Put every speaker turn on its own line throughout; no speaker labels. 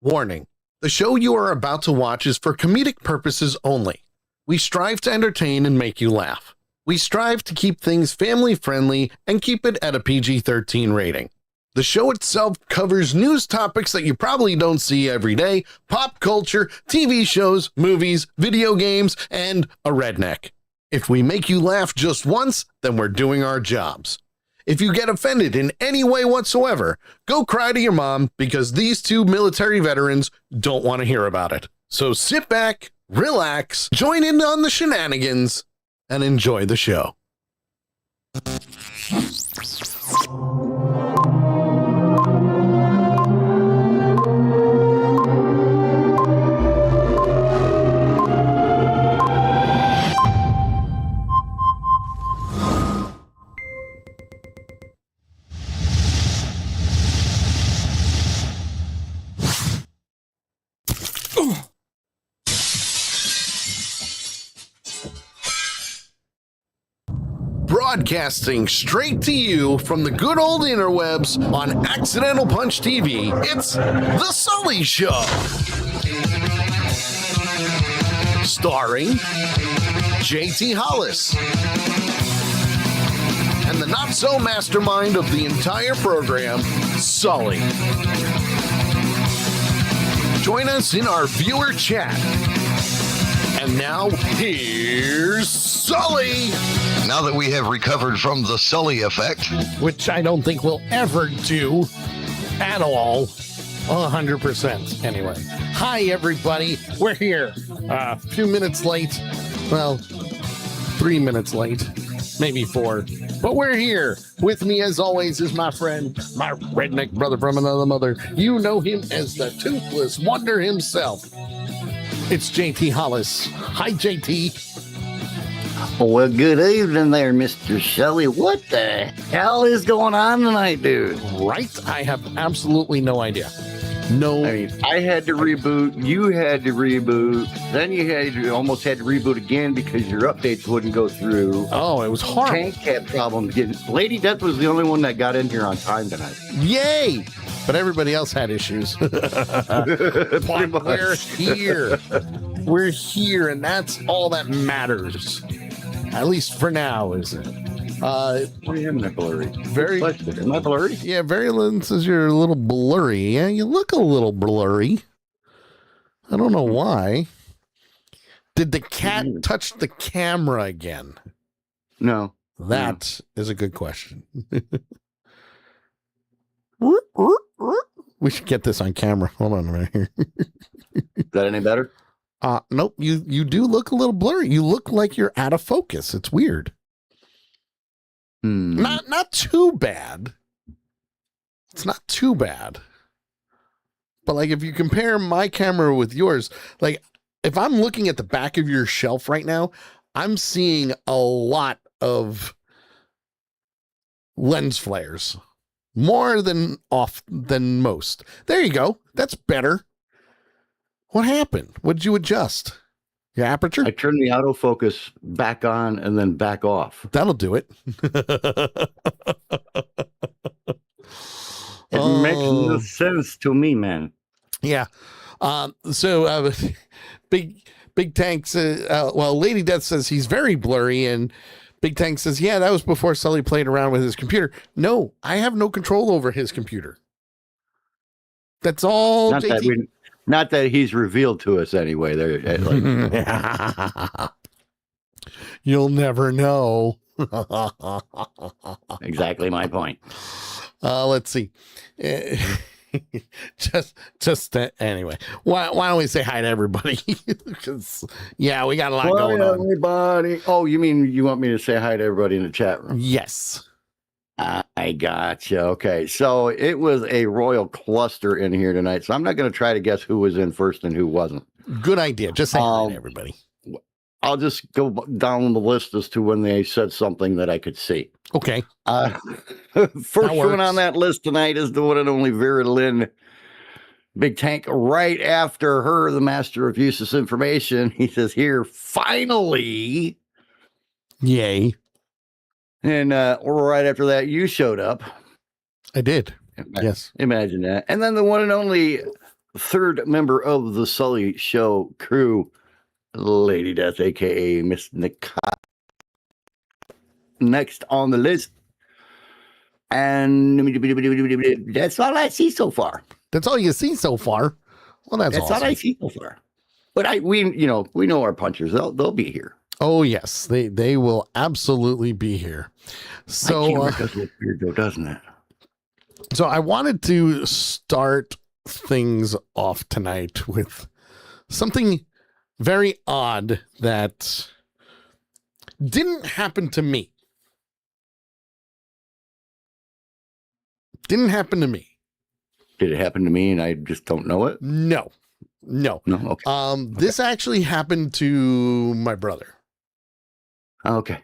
Warning: the show you are about to watch is for comedic purposes only. We strive to entertain and make you laugh. We strive to keep things family friendly and keep it at a PG-13 rating. The show itself covers news topics that you probably don't see every day, pop culture, TV shows, movies, video games, and a redneck. If we make you laugh just once, then we're doing our jobs. If you get offended in any way whatsoever, go cry to your mom because these two military veterans don't want to hear about it. So sit back, relax, join in on the shenanigans, and enjoy the show. Broadcasting straight to you from the good old interwebs on Accidental Punch TV, it's The Sully Show. Starring JT Hollis and the not-so-mastermind of the entire program, Sully. Join us in our viewer chat. And now, here's Sully.
Now that we have recovered from the Sully effect,
Which I don't think we'll ever do at all. 100% anyway. Hi, everybody. We're here. A few minutes late. Well, 3 minutes late. Maybe 4. But we're here. With me, as always, is my friend, my redneck brother from another mother. You know him as the Toothless Wonder himself. It's JT Hollis. Hi, JT.
Well, good evening there, Mr. Sully. What the hell is going on tonight, dude?
Right? I have absolutely no idea. No.
I mean, I had to reboot, you had to reboot, then you almost had to reboot again because your updates wouldn't go through.
Oh, it was horrible.
Tank had problems getting. Lady Death was the only one that got in here on time tonight.
Yay! But everybody else had issues. But we're here. We're here, and that's all that matters. At least for now, isn't it?
What do you have, blurry?
Very.
Am I blurry?
Yeah, very little says you're a little blurry. Yeah, you look a little blurry. I don't know why. Did the cat touch the camera again?
No.
That is a good question. We should get this on camera. Hold on a minute here.
Is that any better?
Nope. You do look a little blurry. You look like you're out of focus. It's weird. Not too bad. It's not too bad. But like if you compare my camera with yours, like if I'm looking at the back of your shelf right now, I'm seeing a lot of lens flares. More than most. There you go. That's better. What happened? What did you adjust? Your aperture?
I turned the autofocus back on and then back off.
That'll do it.
It makes no sense to me, man.
Yeah. So Big Tank says, Lady Death says he's very blurry, and Big Tank says, yeah, that was before Sully played around with his computer. No, I have no control over his computer. That's all.
Not that he's revealed to us anyway.
You'll never know.
Exactly my point.
Let's see. Anyway, why don't we say hi to everybody? Because yeah, we got a lot going on.
Everybody. Oh, you mean you want me to say hi to everybody in the chat room?
Yes.
I gotcha. Okay, so it was a royal cluster in here tonight, so I'm not going to try to guess who was in first and who wasn't.
Good idea. Just say hi to everybody.
I'll just go down the list as to when they said something that I could see.
Okay.
First one on that list tonight is the one and only Vera Lynn. Big Tank, right after her, the master of useless information. He says, here, finally.
Yay.
And right after that, you showed up.
I did. Yes.
Imagine that. And then the one and only third member of the Sully Show crew, Lady Death, aka Miss Nicole, next on the list. And that's all I see so far.
That's all you see so far. Well, that's awesome.
all I see so far. But we know our punchers. They'll be here.
Oh yes, they will absolutely be here. So
my does look weird though, doesn't it?
So I wanted to start things off tonight with something very odd that didn't happen to me. Didn't happen to me.
Did it happen to me and I just don't know it?
No. Okay. This actually happened to my brother.
Okay.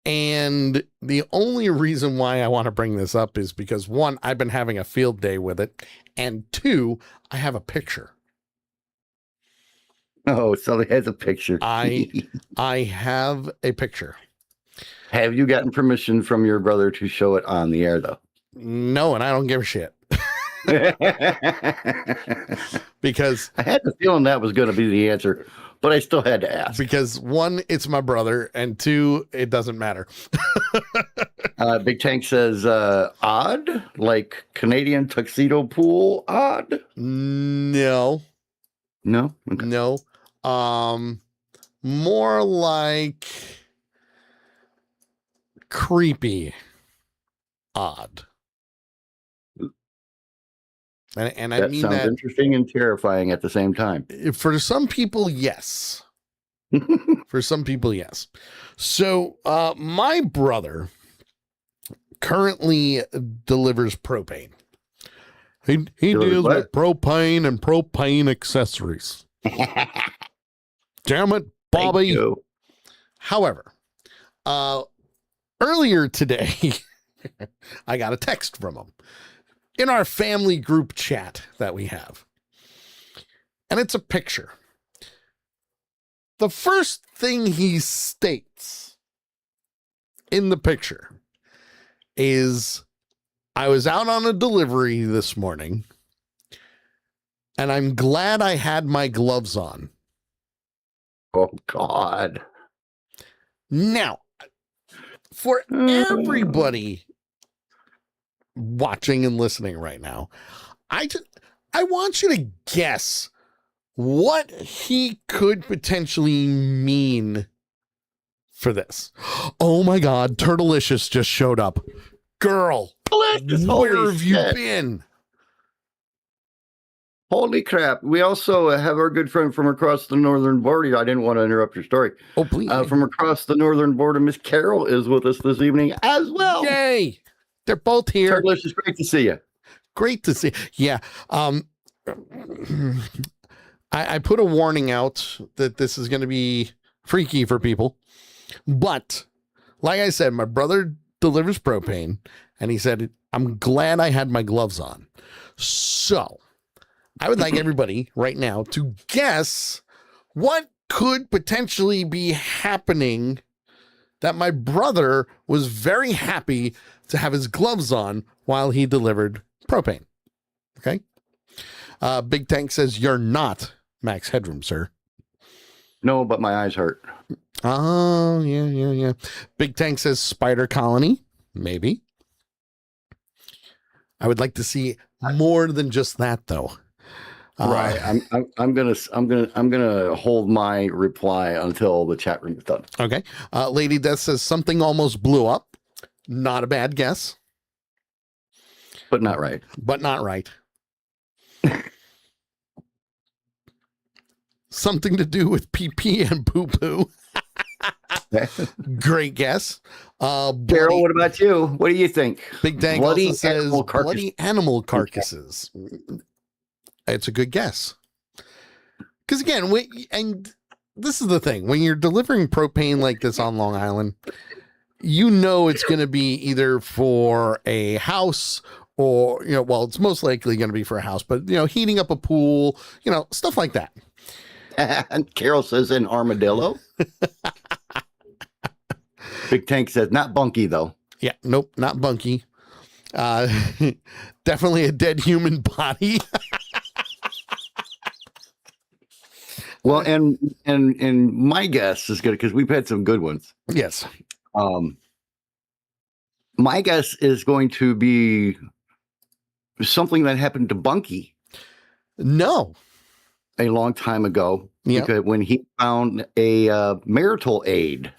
And the only reason why I want to bring this up is because, one, I've been having a field day with it, and two, I have a picture.
Oh, Sully has a picture.
I have a picture.
Have you gotten permission from your brother to show it on the air, though?
No, and I don't give a shit. Because
I had the feeling that was going to be the answer, but I still had to ask.
Because one, it's my brother, and two, it doesn't matter.
Big Tank says, odd, like Canadian tuxedo pool, odd?
No.
No? Okay.
No. More like creepy, odd. And I mean
sounds
that
interesting and terrifying at the same time.
For some people, yes. For some people, yes. So my brother currently delivers propane. He deals with propane and propane accessories. Damn it, Bobby. However, earlier today, I got a text from him in our family group chat that we have. And it's a picture. The first thing he states in the picture is, I was out on a delivery this morning, and I'm glad I had my gloves on.
Oh, God.
Now, for everybody watching and listening right now, I want you to guess what he could potentially mean for this. Oh my God, Turtlicious just showed up. Girl, where have you been?
Holy crap. We also have our good friend from across the northern border. I didn't want to interrupt your story.
Oh, please.
From across the northern border, Miss Carol is with us this evening as well.
Yay. They're both here.
Turtlicious, great to see you.
Great to see. Yeah. I put a warning out that this is going to be freaky for people. But like I said, my brother delivers propane, and he said, I'm glad I had my gloves on. So I would like everybody right now to guess what could potentially be happening that my brother was very happy to have his gloves on while he delivered propane. Okay. Big Tank says, you're not Max Headroom, sir.
No, but my eyes hurt.
Oh, yeah. Big Tank says spider colony. Maybe. I would like to see more than just that, though.
Right. I'm gonna hold my reply until the chat room is done.
Okay. Lady Death says something almost blew up. Not a bad guess.
But not right.
Something to do with pee and poo-poo. Great guess.
Carol, what about you? What do you think?
Big Dang also says bloody animal carcasses. It's a good guess. Because again, and this is the thing, when you're delivering propane like this on Long Island, you know it's going to be either for a house or, well, it's most likely going to be for a house, but, heating up a pool, stuff like that.
And Carol says an armadillo. Big Tank says not bunky, though.
Yeah, nope, not bunky. Definitely a dead human body.
Well, and my guess is good because we've had some good ones.
Yes.
My guess is going to be something that happened to Bunky.
No.
A long time ago.
Yep.
Because when he found a marital aid.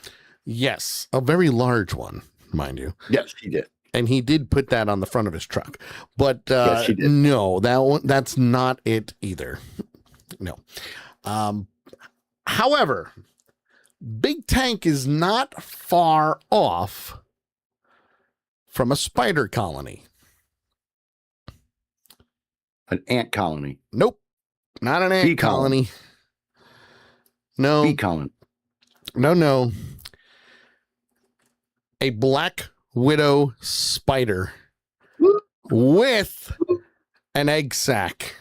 Yes. A very large one, mind you.
Yes, he did.
And he did put that on the front of his truck. But
yes, he did.
No, that's not it either. No. However, Big Tank is not far off from a spider colony.
An ant colony.
Nope. Not an ant colony. No.
Bee colony.
No. A black widow spider with an egg sac.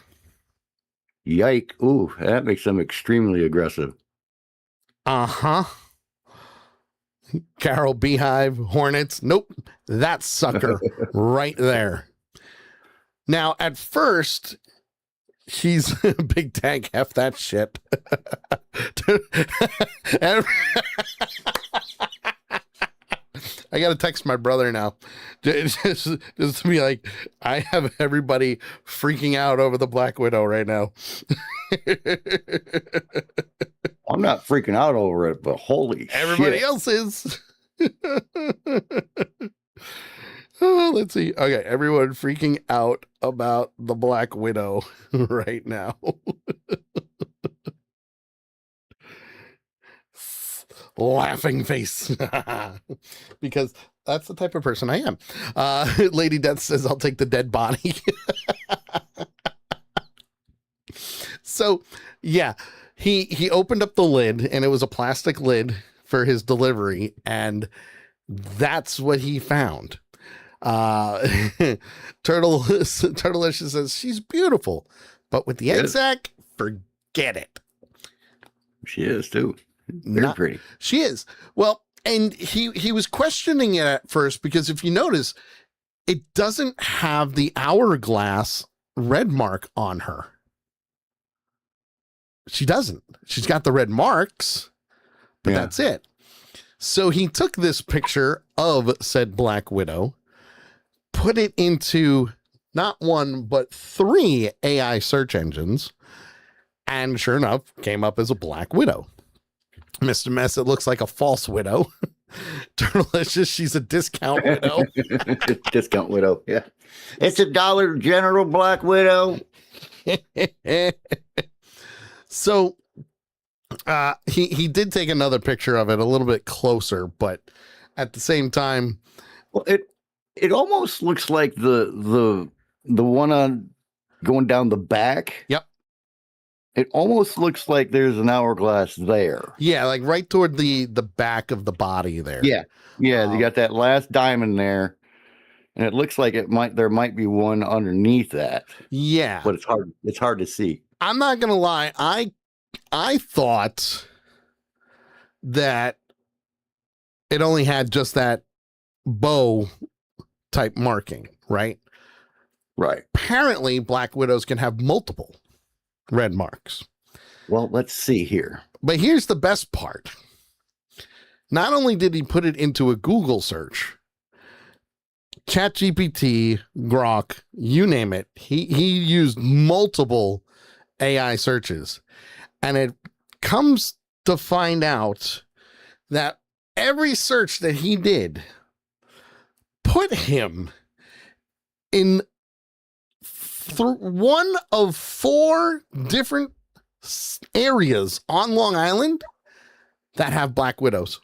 Yike. Ooh, that makes them extremely aggressive.
Uh-huh. Carol Beehive, Hornets. Nope. That sucker right there. Now, at first, he's Big Tank, F that shit. I got to text my brother now. Just to be like, I have everybody freaking out over the Black Widow right now.
I'm not freaking out over it, but holy
everybody
shit.
else is. Oh, let's see. Okay, everyone freaking out about the Black Widow right now. Laughing face. Because that's the type of person I am. Lady Death says, I'll take the dead body. So, yeah, he opened up the lid, and it was a plastic lid for his delivery, and that's what he found. Turtlelicious says she's beautiful, but with the egg sac, forget it.
She is too. Very pretty.
She is. Well, and he was questioning it at first because if you notice, it doesn't have the hourglass red mark on her. She doesn't. She's got the red marks, but that's it. So he took this picture of said Black Widow, put it into not one, but 3 AI search engines, and sure enough, came up as a Black Widow. Mr. Mess, it looks like a false widow. Turtlelicious, she's a discount widow.
Discount widow, yeah. It's a Dollar General Black Widow.
So he did take another picture of it a little bit closer, but at the same time,
well, it almost looks like the one on going down the back.
Yep.
It almost looks like there's an hourglass there.
Yeah, like right toward the back of the body there.
Yeah. Yeah, you got that last diamond there. And it looks like there might be one underneath that.
Yeah.
But it's hard to see.
I'm not gonna lie, I thought that it only had just that bow type marking, right?
Right.
Apparently, Black Widows can have multiple red marks.
Well, let's see here.
But here's the best part. Not only did he put it into a Google search, ChatGPT, Grok, you name it, he used multiple AI searches, and it comes to find out that every search that he did put him in one of 4 different areas on Long Island that have Black Widows.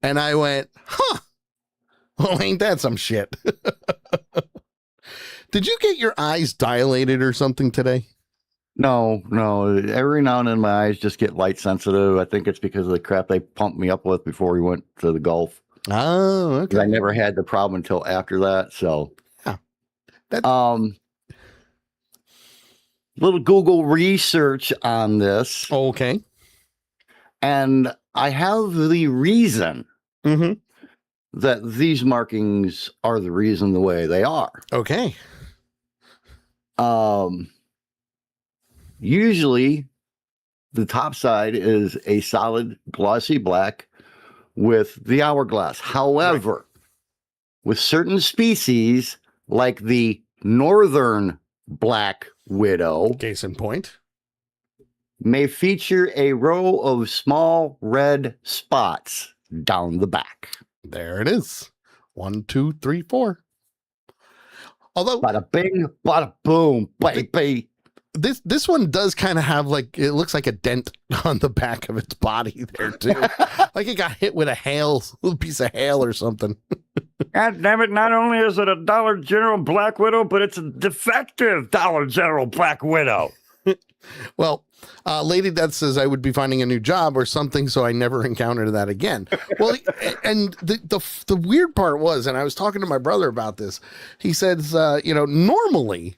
And I went, huh, well, ain't that some shit? Did you get your eyes dilated or something today?
No. Every now and then my eyes just get light sensitive. I think it's because of the crap they pumped me up with before we went to the Gulf.
Oh, okay.
I never had the problem until after that. So,
yeah.
Little Google research on this.
Okay.
And I have the reason that these markings are the reason the way they are.
Okay.
Usually the top side is a solid glossy black with the hourglass. However, with certain species like the northern black widow,
Case in point,
may feature a row of small red spots down the back.
there it is. 1, 2, 3, 4. Although,
Bada bing, bada boom, baby.
this one does kind of have like, it looks like a dent on the back of its body there too. Like it got hit with a piece of hail or something.
God damn it, not only is it a Dollar General Black Widow, but it's a defective Dollar General Black Widow.
Well, Lady Death says I would be finding a new job or something, so I never encountered that again. Well, and the weird part was, and I was talking to my brother about this, he says, normally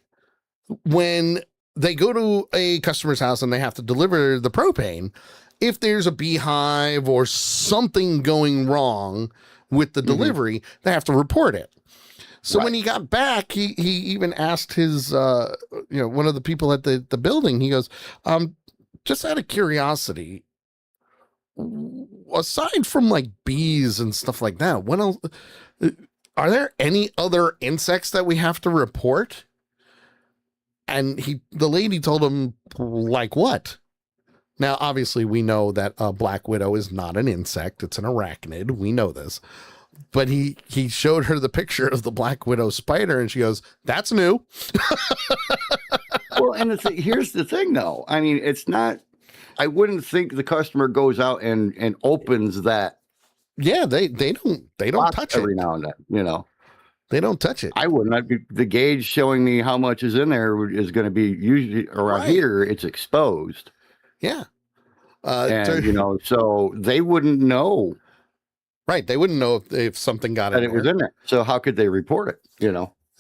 when they go to a customer's house and they have to deliver the propane, if there's a beehive or something going wrong with the delivery, they have to report it. So when he got back, he even asked his, one of the people at the building, he goes, just out of curiosity, aside from like bees and stuff like that, what else, are there any other insects that we have to report? And the lady told him, like what? Now, obviously, we know that a black widow is not an insect. It's an arachnid. We know this. But he showed her the picture of the black widow spider, and she goes, that's new.
Well, and here's the thing, though. I mean, it's not, I wouldn't think the customer goes out and opens that.
Yeah, they don't touch
every
it.
now and then, you know.
They don't touch it.
I wouldn't. The gauge showing me how much is in there is going to be usually around here. It's exposed.
Yeah.
And, so they wouldn't know.
Right. They wouldn't know if something got in
it was in there. So how could they report it?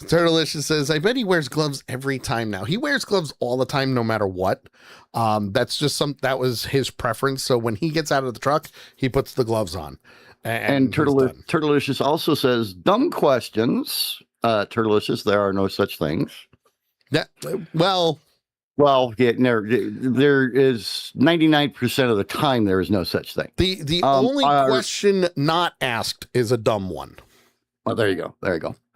Turtlelicious says, I bet he wears gloves every time now. He wears gloves all the time, no matter what. That's just that was his preference. So when he gets out of the truck, he puts the gloves on. And
Turtlelicious also says, dumb questions. Turtlelicious, there are no such things.
Yeah. Well,
yeah, there is 99% of the time there is no such thing.
The only question not asked is a dumb one.
Oh, there you go.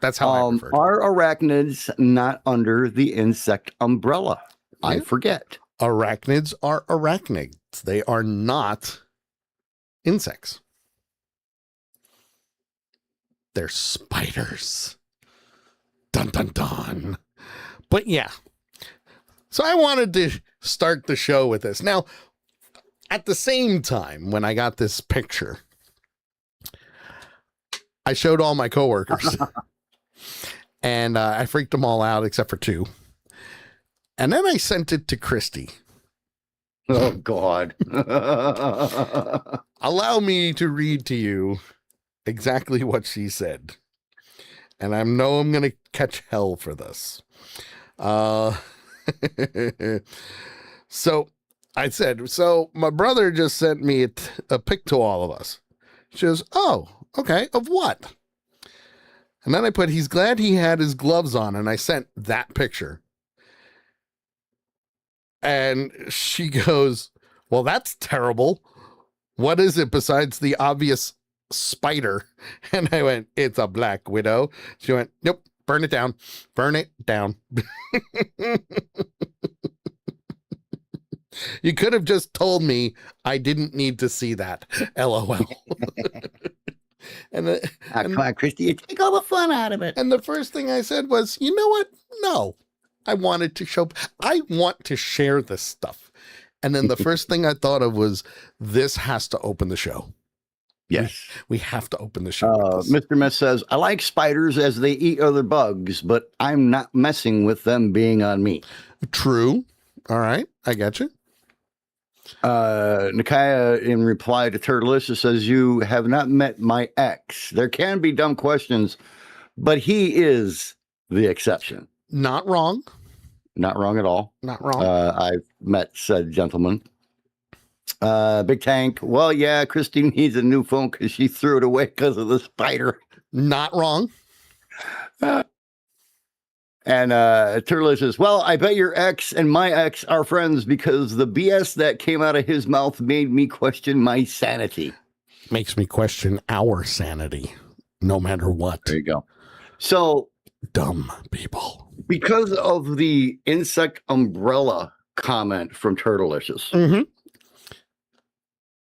That's how I prefer it.
Are arachnids not under the insect umbrella? Yeah. I forget.
Arachnids are arachnids. They are not insects. They're spiders. Dun, dun, dun. But yeah. So I wanted to start the show with this. Now, at the same time, when I got this picture, I showed all my coworkers and I freaked them all out except for 2. And then I sent it to Christy.
Oh, God.
Allow me to read to you exactly what she said. And I know I'm going to catch hell for this. So I said, so my brother just sent me a pic to all of us. She goes, oh, okay. Of what? And then I put, he's glad he had his gloves on. And I sent that picture. And she goes, well, that's terrible. What is it besides the obvious spider? And I went, it's a black widow. She went, nope, burn it down. Burn it down. You could have just told me I didn't need to see that. LOL. And
come on, Christy, you take all the fun out of it.
And the first thing I said was, you know what? No, I want to share this stuff. And then the first thing I thought of was, this has to open the show.
Yes.
We have to open the show.
Mr. Mess says, I like spiders as they eat other bugs, but I'm not messing with them being on me.
True. All right. I got you.
Nikaya, in reply to Turtlelicious, says, you have not met my ex. There can be dumb questions, but he is the exception.
Not wrong.
Not wrong at all.
Not wrong.
I've met said gentleman. Big Tank. Well, yeah, Christine needs a new phone because she threw it away because of the spider.
Not wrong.
And Turles says, well, I bet your ex and my ex are friends because the BS that came out of his mouth made me question my sanity.
Makes me question our sanity, no matter what.
There you go. So,
dumb people.
Because of the insect umbrella comment from Turtlelicious,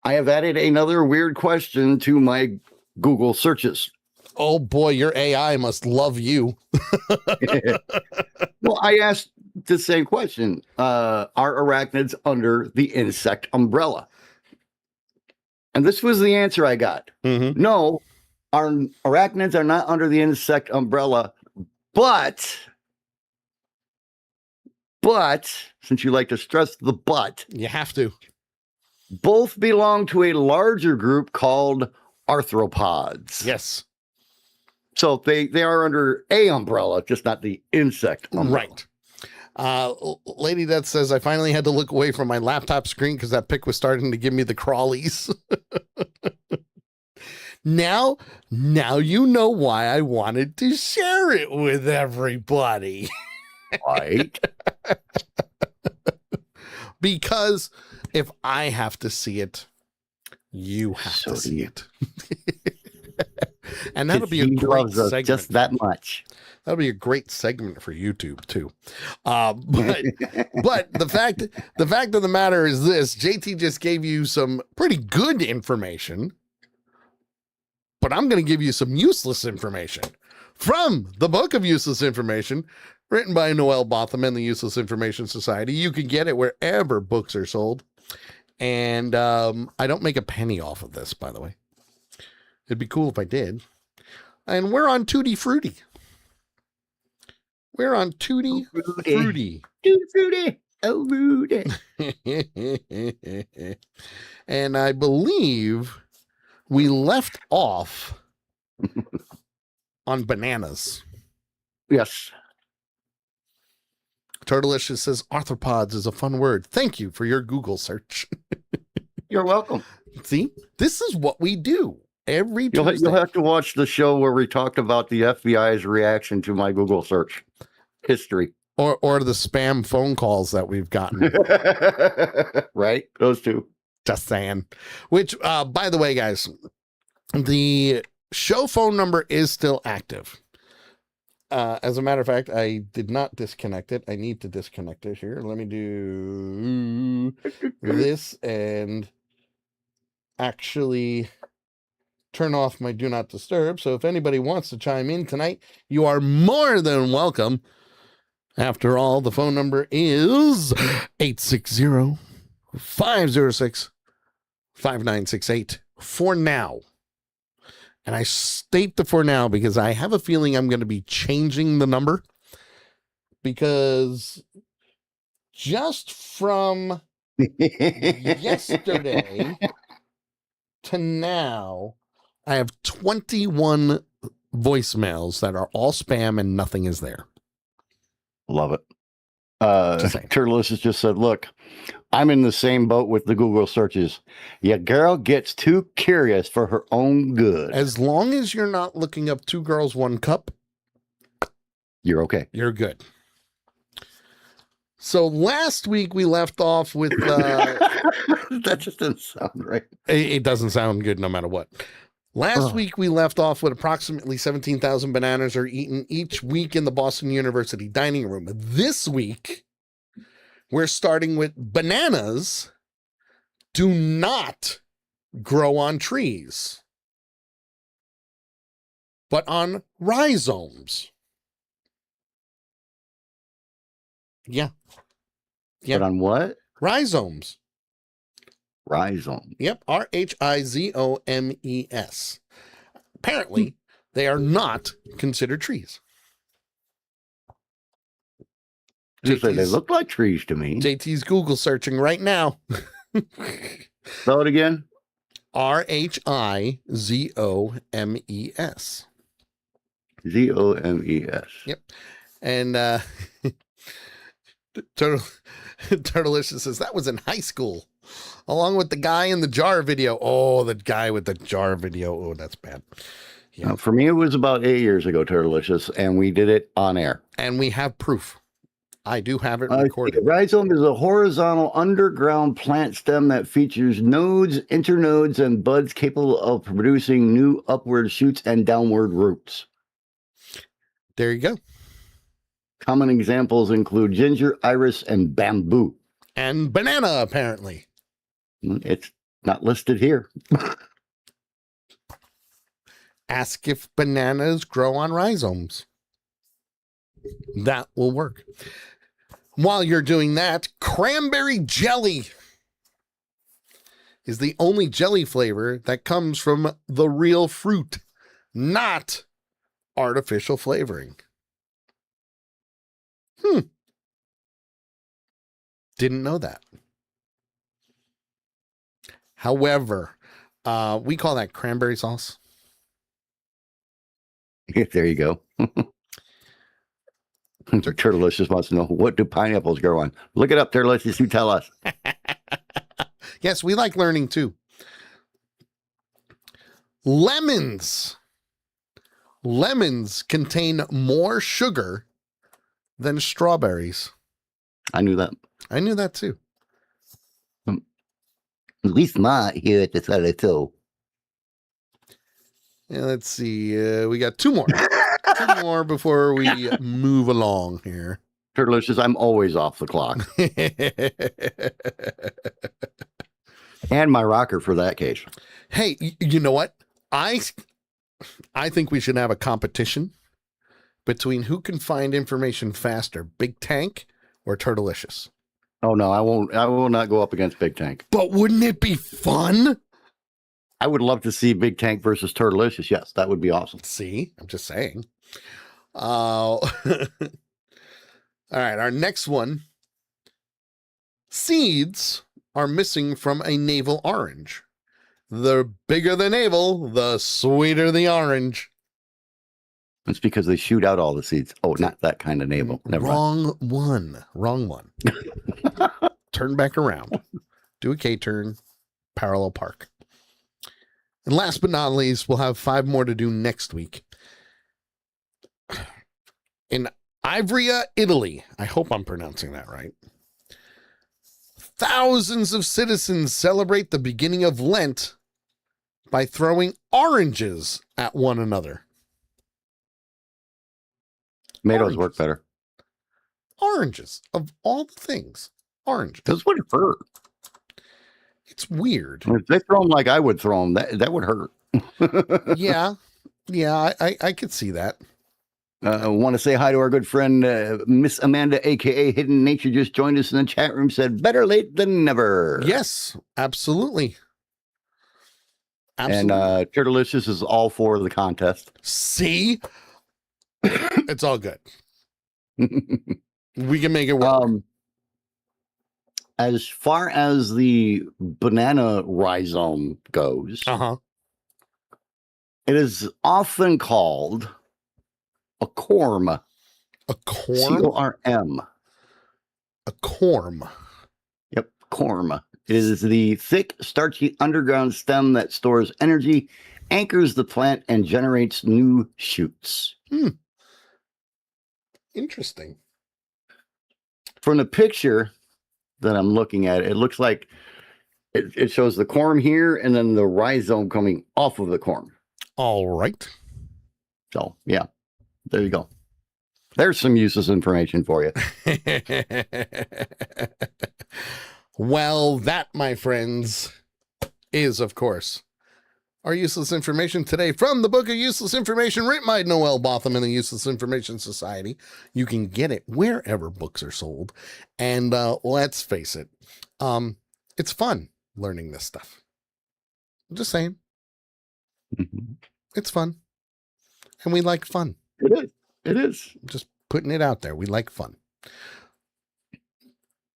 I have added another weird question to my Google searches.
Oh boy, your AI must love you.
Well, I asked the same question. Are arachnids under the insect umbrella? And this was the answer I got. No, our arachnids are not under the insect umbrella, but since you like to stress the but,
you have to.
Both belong to a larger group called arthropods.
Yes.
So they are under a umbrella, just not the insect umbrella.
Right. Lady Death says, I finally had to look away from my laptop screen because that pic was starting to give me the crawlies. Now you know why I wanted to share it with everybody.
Right.
Because if I have to see it, you have to see it. And that'll be a great segment.
Just that much.
That'll be a great segment for YouTube too. But the fact of the matter is this: JT just gave you some pretty good information, but I'm going to give you some useless information from the Book of Useless Information, written by Noel Botham and the Useless Information Society. You can get it wherever books are sold, and I don't make a penny off of this, by the way. It'd be cool if I did. And we're on Tutti Frutti. We're on Tutti Frutti.
Tutti Frutti. Oh, Rudy.
And I believe we left off on bananas.
Yes.
Turtlelicious says arthropods is a fun word. Thank you for your Google search.
You're welcome.
See, this is what we do. Every Tuesday.
You'll have to watch the show where we talked about the FBI's reaction to my Google search history.
Or the spam phone calls that we've gotten.
Right? Those two.
Just saying. Which, by the way, guys, the show phone number is still active. As a matter of fact, I did not disconnect it. I need to disconnect it here. Let me do this and actually turn off my do not disturb. So if anybody wants to chime in tonight, you are more than welcome. After all, the phone number is 860-506-5968 for now. And I state the for now because I have a feeling I'm going to be changing the number, because just from yesterday to now, I have 21 voicemails that are all spam and nothing is there.
Love it. Turtles has just said, look, I'm in the same boat with the Google searches. Your girl gets too curious for her own good.
As long as you're not looking up 2 girls, 1 cup,
you're okay.
You're good. So last week we left off with...
that just doesn't sound right.
It doesn't sound good no matter what. Last week we left off with approximately 17,000 bananas are eaten each week in the Boston University dining room. This week, we're starting with bananas do not grow on trees, but on rhizomes. Yeah.
But on what?
Rhizomes.
Rhizome.
Yep. Rhizomes. Apparently, they are not considered trees.
They look like trees to me.
JT's Google searching right now.
Spell it again.
Rhizomes.
Zomes.
Yep. And Turtlelicious says that was in high school, along with the guy in the jar video. Oh, the guy with the jar video. Oh, that's bad. Yeah.
For me, it was about 8 years ago, Turtlicious, and we did it on air.
And we have proof. I do have it recorded.
Rhizome is a horizontal underground plant stem that features nodes, internodes, and buds capable of producing new upward shoots and downward roots.
There you go.
Common examples include ginger, iris, and bamboo.
And banana, apparently.
It's not listed here.
Ask if bananas grow on rhizomes. That will work. While you're doing that, cranberry jelly is the only jelly flavor that comes from the real fruit, not artificial flavoring. Didn't know that. However, we call that cranberry sauce.
There you go. Turtlicious wants to know, what do pineapples grow on? Look it up, Turtlicious. You tell us.
Yes, we like learning too. Lemons. Lemons contain more sugar than strawberries.
I knew that.
I knew that too.
At least not here at the Sully Show.
Yeah, let's see. We got two more. Two more before we move along here.
Turtlicious, I'm always off the clock. And my rocker for that case.
Hey, you know what? I think we should have a competition between who can find information faster, Big Tank or Turtlicious.
Oh no, I won't. I will not go up against Big Tank.
But wouldn't it be fun?
I would love to see Big Tank versus Turtlicious. Yes, that would be awesome.
See, I'm just saying. All right, our next one. Seeds are missing from a navel orange. The bigger the navel, the sweeter the orange.
It's because they shoot out all the seeds. Oh, not that kind of navel. Never
Wrong one. Wrong one. Turn back around. Do a K-turn. Parallel park. And last but not least, we'll have 5 more to do next week. In Ivrea, Italy, I hope I'm pronouncing that right, thousands of citizens celebrate the beginning of Lent by throwing oranges at one another.
Tomatoes work better.
Oranges, of all the things. Oranges.
Those would hurt.
It's weird.
If they throw them like I would throw them, that would hurt.
Yeah, I could see that.
I want to say hi to our good friend, Miss Amanda, a.k.a. Hidden Nature, just joined us in the chat room, said, better late than never.
Yes, absolutely.
And Turtlicious is all for the contest.
See? It's all good. We can make it work.
As far as the banana rhizome goes, it is often called a corm.
A corm?
C-O-R-M.
A corm.
Yep, corm. It is the thick, starchy underground stem that stores energy, anchors the plant, and generates new shoots.
Interesting.
From the picture that I'm looking at, it looks like it shows the corm here and then the rhizome coming off of the corm.
All right.
So, yeah, there you go. There's some useless information for you.
Well, that, my friends, is, of course, our useless information today from the Book of Useless Information, written by Noel Botham and the Useless Information Society. You can get it wherever books are sold. And let's face it, it's fun learning this stuff. I'm just saying. It's fun. And we like fun.
It is. It is.
Just putting it out there. We like fun.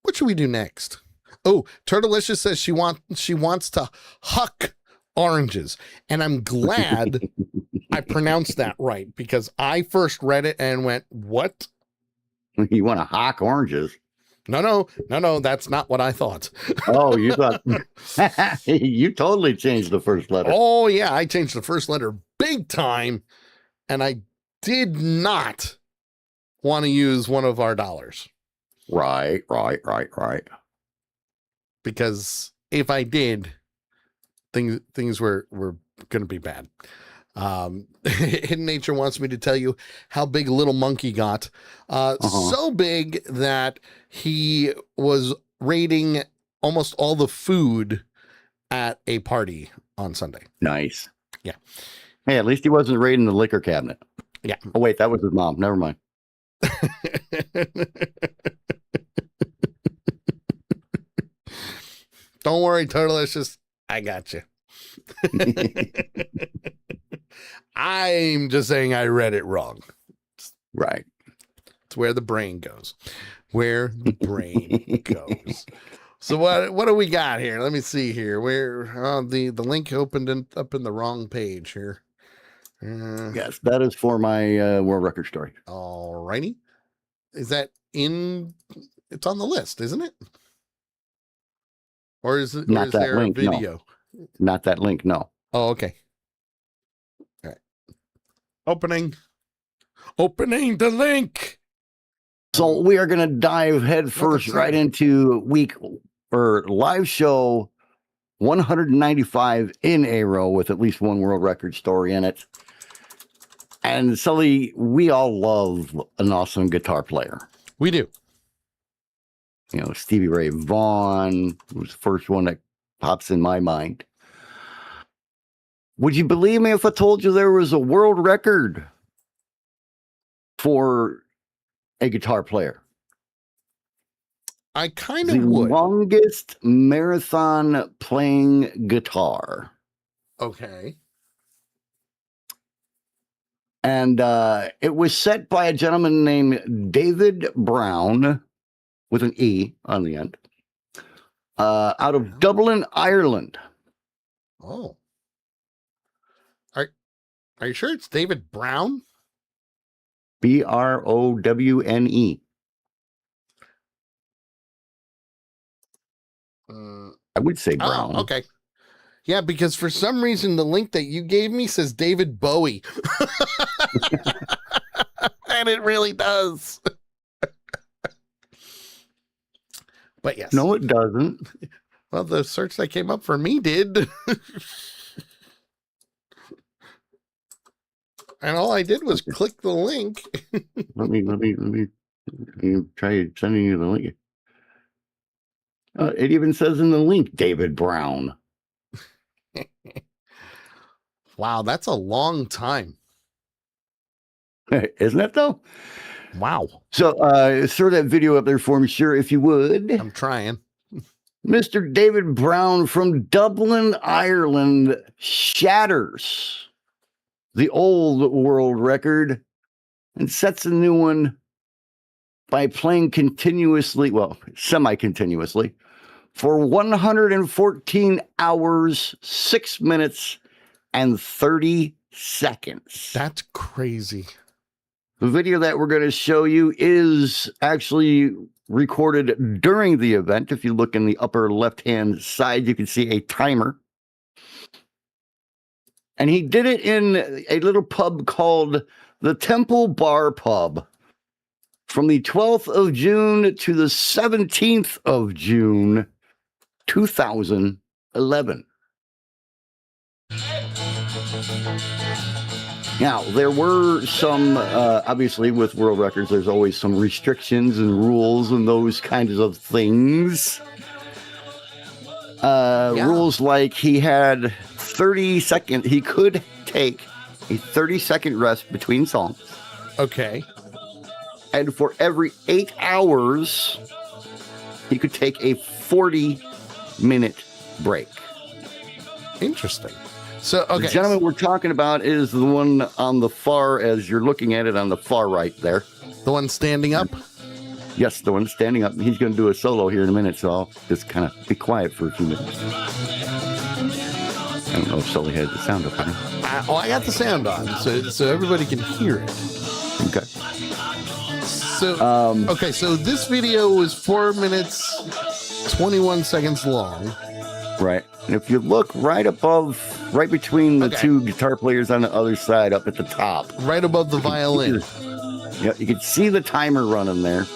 What should we do next? Oh, Turtlicious says she wants to huck oranges. And I'm glad I pronounced that right, because I first read it and went, what?
You want to hawk oranges?
No, that's not what I thought.
Oh, you thought you totally changed the first letter.
Oh, yeah, I changed the first letter big time, and I did not want to use one of our dollars.
Right.
Because if I did, things were going to be bad. Hidden Nature wants me to tell you how big Little Monkey got. So big that he was raiding almost all the food at a party on Sunday.
Nice.
Yeah.
Hey, at least he wasn't raiding the liquor cabinet.
Yeah.
Oh, wait, that was his mom. Never mind.
Don't worry, Turtlicious. I got you. I'm just saying I read it wrong.
Right.
It's where the brain goes. Where the brain goes. So what do we got here? Let me see here. Where the link opened up in the wrong page here.
Yes, that is for my world record story.
All righty. Is that in? It's on the list, isn't it? Or is it?
Not
or is
that
there
link,
a video?
No. Not that link. No.
Oh, okay. All right. Opening the link.
So we are going to dive head first right into live show 195 in a row with at least one world record story in it. And Sully, we all love an awesome guitar player.
We do.
You know, Stevie Ray Vaughan was the first one that pops in my mind. Would you believe me if I told you there was a world record for a guitar player?
I kind of would.
The longest marathon playing guitar.
Okay.
And it was set by a gentleman named David Brown, with an E on the end, out of Dublin, Ireland.
Oh. Are you sure it's David Brown?
Browne. I would say Brown.
Oh, okay. Yeah, because for some reason the link that you gave me says David Bowie. And it really does. But yes.
No, it doesn't.
Well, the search that came up for me did. And all I did was click the link.
Let me try sending you the link. It even says in the link, David Brown.
Wow, that's a long time.
Isn't it, though?
Wow.
So throw that video up there for me, sure, if you would.
I'm trying.
Mr. David Brown from Dublin, Ireland, shatters the old world record and sets a new one by playing semi-continuously, for 114 hours, 6 minutes, and 30 seconds.
That's crazy.
The video that we're going to show you is actually recorded during the event. If you look in the upper left-hand side, you can see a timer. And he did it in a little pub called the Temple Bar Pub from the 12th of June to the 17th of June, 2011. Now, there were some, obviously with world records, there's always some restrictions and rules and those kinds of things. Rules like he had 30 seconds, he could take a 30-second rest between songs.
Okay.
And for every 8 hours, he could take a 40-minute break.
Interesting. So, okay.
The gentleman we're talking about is the one on the far, as you're looking at it on the far right there.
The one standing up?
Yes, the one standing up. He's going to do a solo here in a minute, so I'll just kind of be quiet for a few minutes. I don't know if Sully has the sound up there.
I got the sound on, so everybody can hear it.
Okay.
So, so this video was 4 minutes, 21 seconds long.
Right. And if you look right between the two guitar players on the other side up at the top.
Right above the violin.
Yeah, you can see the timer running there.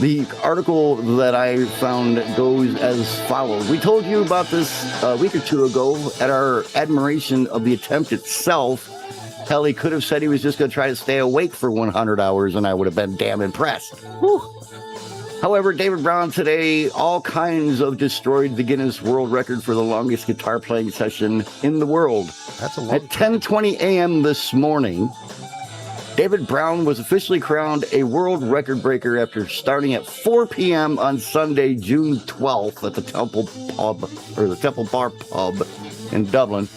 The article that I found goes as follows. We told you about this a week or two ago at our admiration of the attempt itself. Hell, he could have said he was just going to try to stay awake for 100 hours, and I would have been damn impressed. Whew. However, David Brown today all kinds of destroyed the Guinness World Record for the longest guitar playing session in the world.
That's a lot.
At 10:20 a.m. this morning, David Brown was officially crowned a world record breaker after starting at 4 p.m. on Sunday, June 12th at the Temple Bar Pub in Dublin.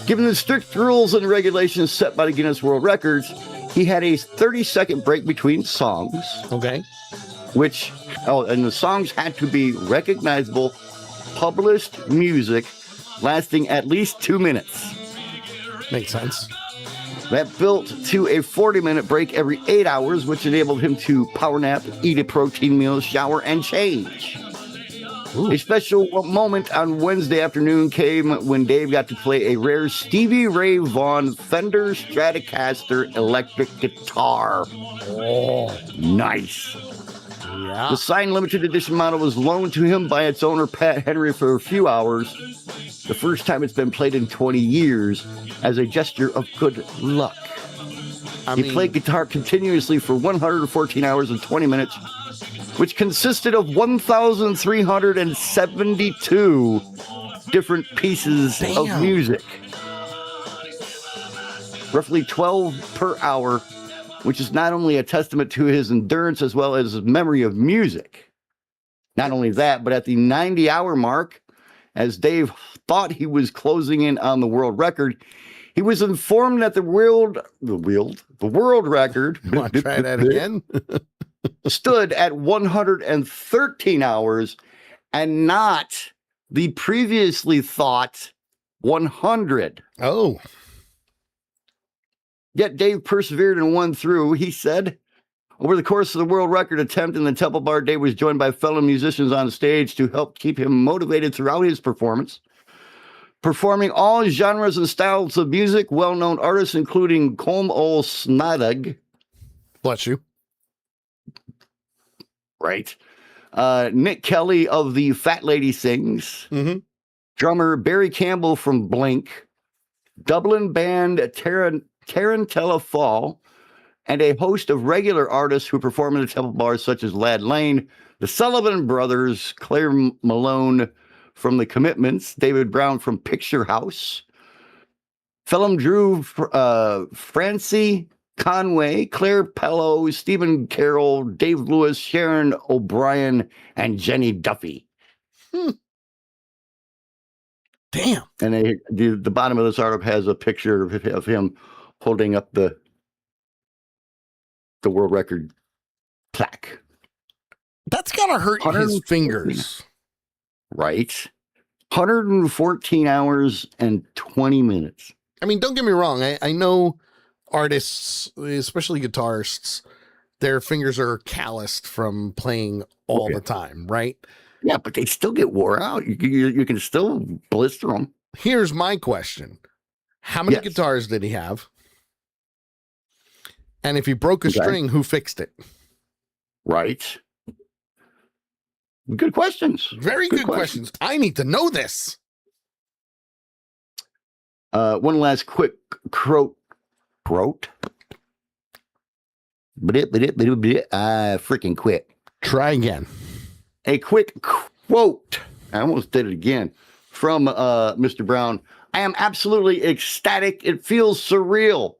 Given the strict rules and regulations set by the Guinness World Records, he had a 30-second break between songs.
Okay.
And the songs had to be recognizable, published music lasting at least 2 minutes.
Makes sense.
That built to a 40-minute break every 8 hours, which enabled him to power nap, eat a protein meal, shower, and change. Ooh. A special moment on Wednesday afternoon came when Dave got to play a rare Stevie Ray Vaughan Fender Stratocaster electric guitar.
Oh,
nice.
Yeah.
The signed limited edition model was loaned to him by its owner, Pat Henry, for a few hours. The first time it's been played in 20 years as a gesture of good luck. He played guitar continuously for 114 hours and 20 minutes, which consisted of 1,372 different pieces of music. Roughly 12 per hour, which is not only a testament to his endurance as well as his memory of music. Not only that, but at the 90-hour mark, as Dave thought he was closing in on the world record, he was informed that the world record
Want to try that again?
stood at 113 hours and not the previously thought 100.
Oh.
Yet Dave persevered and won through. He said, over the course of the world record attempt in the Temple Bar, Dave was joined by fellow musicians on stage to help keep him motivated throughout his performance. Performing all genres and styles of music, well-known artists including Colm O'Snadag.
Bless you.
Right. Nick Kelly of the Fat Lady Sings.
Mm-hmm.
Drummer Barry Campbell from Blink. Dublin band Tarantella Fall. And a host of regular artists who perform in the Temple Bars, such as Lad Lane, the Sullivan Brothers, Claire Malone from The Commitments, David Brown from Picture House, Phelim Drew, Francie Conway, Claire Pello, Stephen Carroll, Dave Lewis, Sharon O'Brien, and Jenny Duffy.
Damn.
And the bottom of this article has a picture of him holding up the world record plaque.
That's gotta hurt his fingers.
Right. 114 hours and 20 minutes.
I mean, don't get me wrong. I know artists, especially guitarists, their fingers are calloused from playing all the time, right?
Yeah, but they still get wore out. You can still blister them.
Here's my question. How many guitars did he have? And if he broke a string, who fixed it?
Right. Good questions.
Very good questions. I need to know this.
One last quick quote. I freaking quit.
Try again.
A quick quote. I almost did it again. From Mr. Brown. I am absolutely ecstatic. It feels surreal.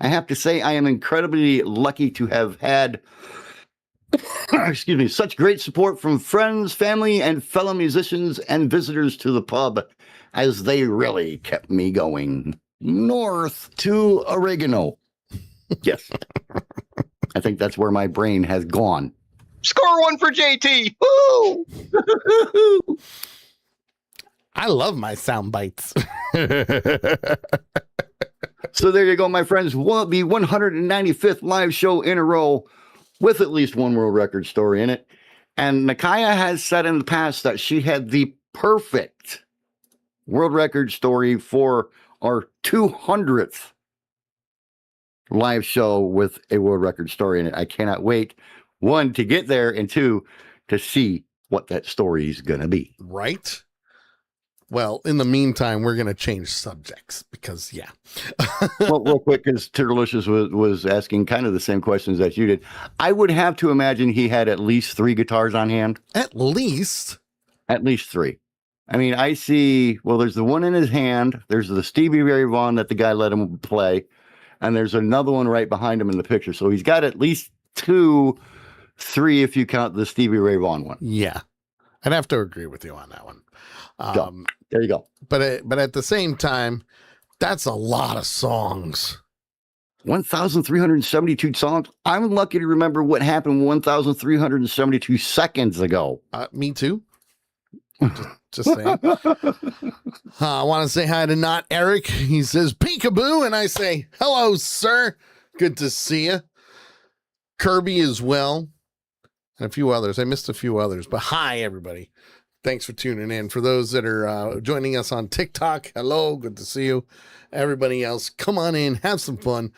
I have to say I am incredibly lucky to have had such great support from friends, family, and fellow musicians and visitors to the pub, as they really kept me going north to oregano. Yes. I think that's where my brain has gone.
Score one for JT. Woo!
I love my sound bites.
So there you go, my friends. The 195th live show in a row with at least one world record story in it. And Nakaya has said in the past that she had the perfect world record story for our 200th live show with a world record story in it. I cannot wait, one, to get there, and two, to see what that story is going to be.
Right? Well, in the meantime, we're going to change subjects because, yeah.
Well, real quick, because Turtlicious was asking kind of the same questions that you did. I would have to imagine he had at least 3 guitars on hand.
At least?
At least 3. I mean, I see, well, there's the one in his hand. There's the Stevie Ray Vaughan that the guy let him play. And there's another one right behind him in the picture. So he's got at least 2, 3 if you count the Stevie Ray Vaughan one.
Yeah. I'd have to agree with you on that one.
There you go.
But at the same time, that's a lot of songs.
1,372 songs. I'm lucky to remember what happened 1,372 seconds ago.
Me too. Just saying. I want to say hi to Not Eric. He says peekaboo, and I say hello, sir. Good to see you. Kirby as well, and a few others. I missed a few others, but hi everybody. Thanks for tuning in. For those that are joining us on TikTok, hello, good to see you. Everybody else, come on in, have some fun.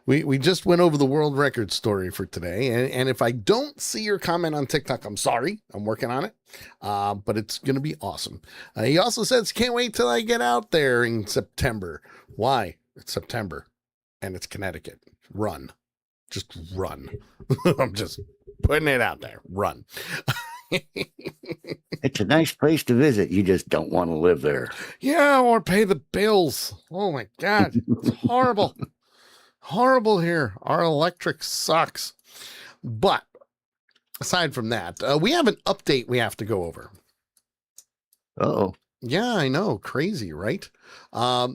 We just went over the world record story for today, and if I don't see your comment on TikTok, I'm sorry. I'm working on it, but it's going to be awesome. He also says, can't wait till I get out there in September. Why? It's September, and it's Connecticut. Run. Just run. I'm just putting it out there. Run.
It's a nice place to visit. You just don't want to live there.
Yeah, or pay the bills. Oh my God. It's horrible. Horrible here. Our electric sucks. But aside from that, we have an update we have to go over.
Oh.
Yeah, I know. Crazy, right? I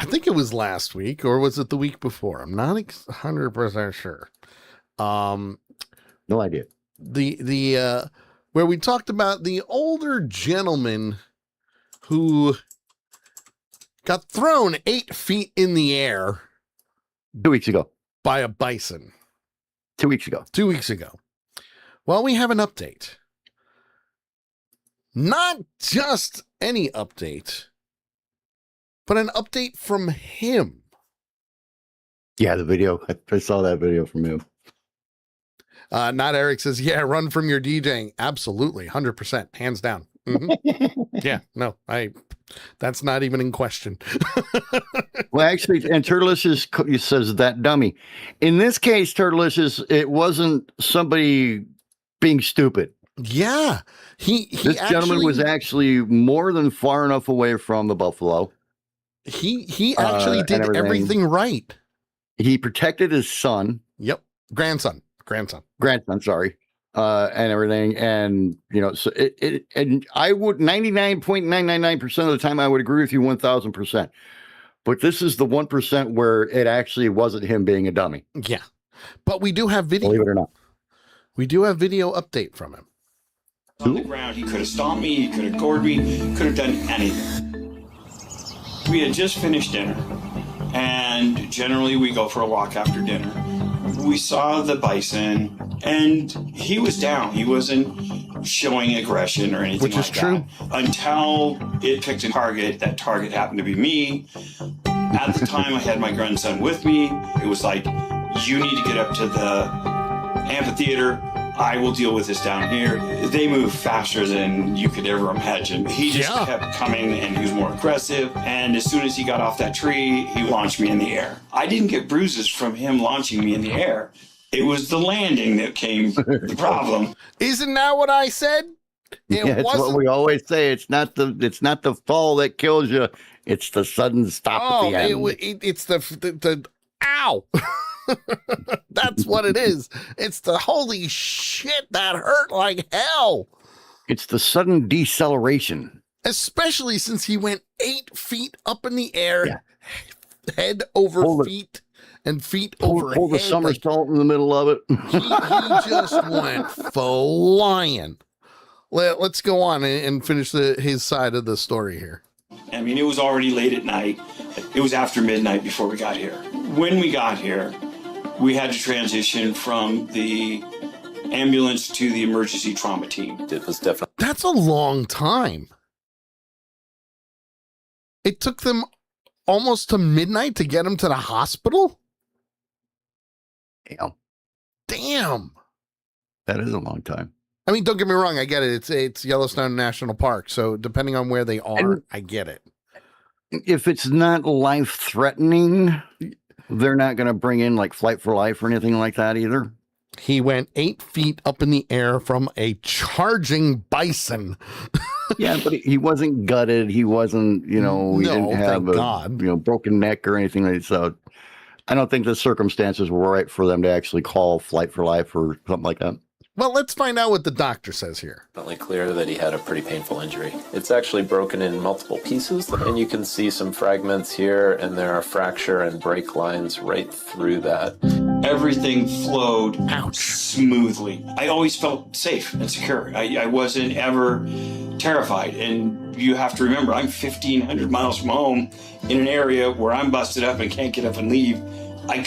think it was last week, or was it the week before? I'm not 100% sure.
No idea.
The where we talked about the older gentleman who got thrown 8 feet in the air
2 weeks ago
by a bison.
2 weeks ago.
2 weeks ago. Well, we have an update. Not just any update, but an update from him.
Yeah, the video. I saw that video from him.
Not Eric says, yeah, run from your DJing. Absolutely. 100%. Hands down. Mm-hmm. Yeah, no, that's not even in question.
Well, actually, and Turtlicious says that dummy. In this case, Turtlicious, it wasn't somebody being stupid.
Yeah.
This gentleman was actually more than far enough away from the buffalo.
He actually did everything right. He
protected his son.
Yep. Grandson,
sorry. And everything. And, you know, so and I would 99.999% of the time, I would agree with you 1000%. But this is the 1% where it actually wasn't him being a dummy.
Yeah. But we do have video.
Believe it or not.
We do have video update from him.
On the ground, he could have stomped me, he could have gored me, could have done anything. We had just finished dinner, and generally we go for a walk after dinner. We saw the bison, and he was down. He wasn't showing aggression or anything like that. Until it picked a target. That target happened to be me. At the time, I had my grandson with me. It was like, you need to get up to the amphitheater. I will deal with this down here. They move faster than you could ever imagine. He just kept coming, and he was more aggressive. And as soon as he got off that tree, he launched me in the air. I didn't get bruises from him launching me in the air. It was the landing that came the problem.
Isn't that what I said?
It's what we always say. It's not the fall that kills you. It's the sudden stop at the end.
It's the ow. That's what it is. It's the holy shit that hurt like hell.
It's the sudden deceleration.
Especially since he went 8 feet up in the air, head over feet, and feet over head.
Pulled a somersault in the middle of it.
he just went flying. Let's go on and finish his side of the story here.
I mean, it was already late at night. It was after midnight before we got here. When we got here, we had to transition from the ambulance to the emergency trauma team.
It was definitely.
That's a long time. It took them almost to midnight to get him to the hospital?
Yeah,
Damn.
that is a long time.
I mean, don't get me wrong. I get it. It's Yellowstone National Park. So depending on where they are,
And-
I get it.
If it's not life-threatening, they're not going to bring in like flight for life or anything like that either.
He went 8 feet up in the air from a charging bison.
Yeah, but he wasn't gutted. He wasn't, he
No,
didn't have
thank
a
God.
broken neck or anything like that. So I don't think the circumstances were right for them to actually call flight for life or something like that.
Well, let's find out what the doctor says here.
Definitely clear that he had a pretty painful injury. It's actually broken in multiple pieces, and you can see some fragments here, and there are fracture and break lines right through that.
Everything flowed
Ouch.
smoothly. I always felt safe and secure. I wasn't ever terrified. And you have to remember, I'm 1,500 miles from home in an area where I'm busted up and can't get up and leave. I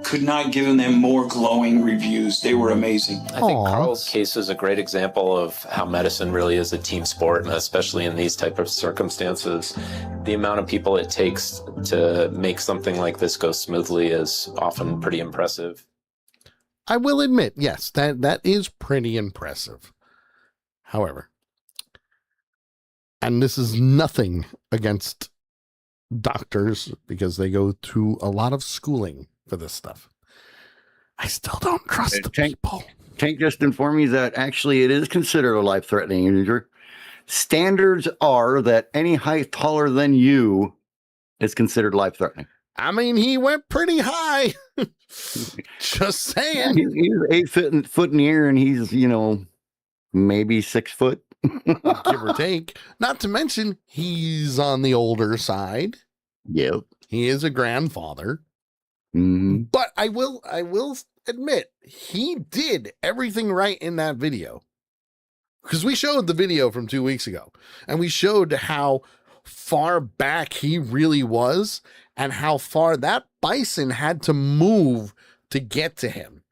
could not give them more glowing reviews. They were amazing.
I think
Aw.
Carl's case is a great example of how medicine really is a team sport, and especially in these type of circumstances, the amount of people it takes to make something like this go smoothly is often pretty impressive.
I will admit, yes, that is pretty impressive. However, and this is nothing against doctors because they go through a lot of schooling for this stuff. I still don't trust the people.
Tank just informed me that actually it is considered a life-threatening injury. Standards are that any height taller than you is considered life-threatening.
I mean, he went pretty high. Just saying.
He's 8 foot in the air, and he's, maybe 6 foot.
Give or take. Not to mention, he's on the older side.
Yep.
He is a grandfather.
Mm-hmm.
But I will admit, he did everything right in that video. Because we showed the video from 2 weeks ago, and we showed how far back he really was and how far that bison had to move to get to him.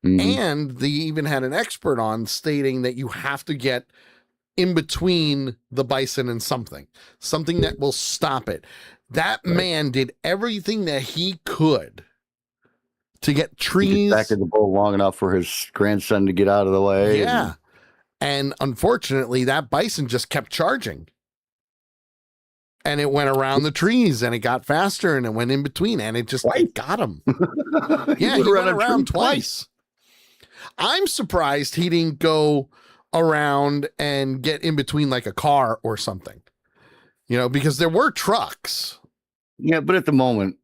Mm-hmm.
And they even had an expert on stating that you have to get in between the bison and something that will stop it. That man did everything that he could to get trees
back of the bull long enough for his grandson to get out of the way.
Yeah. And unfortunately, that bison just kept charging. And it went around the trees and it got faster and it went in between and it got him. Yeah, he went around twice. I'm surprised he didn't go around and get in between like a car or something, because there were trucks.
Yeah, but at the moment,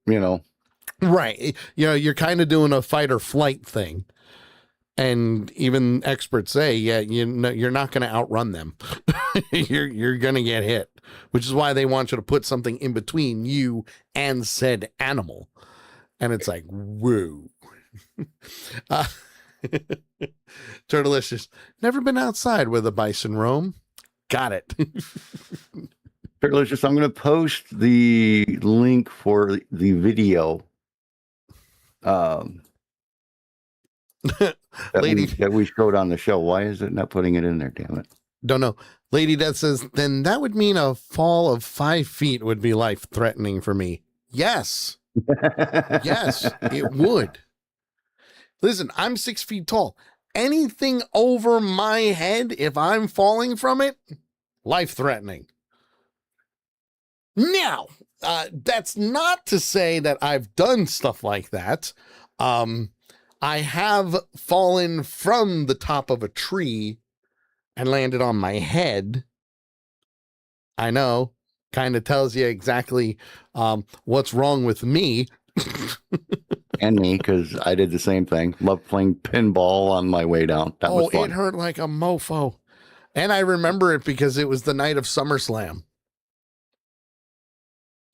Right. You're kind of doing a fight or flight thing. And even experts say, yeah, you're not going to outrun them. you're going to get hit, which is why they want you to put something in between you and said animal. And it's like, whoa. Turtlicious. Never been outside where the bison roam. Got it.
Turtlicious, I'm going to post the link for the video that we showed on the show. Why is it not putting it in there, damn it?
Don't know. Lady Death says, then that would mean a fall of 5 feet would be life-threatening for me. Yes. Yes, it would. Listen, I'm 6 feet tall. Anything over my head, if I'm falling from it, life-threatening. Now, that's not to say that I've done stuff like that. I have fallen from the top of a tree and landed on my head. I know, kind of tells you exactly what's wrong with me.
And me, because I did the same thing. Love playing pinball on my way down. That was fun.
It hurt like a mofo. And I remember it because it was the night of SummerSlam.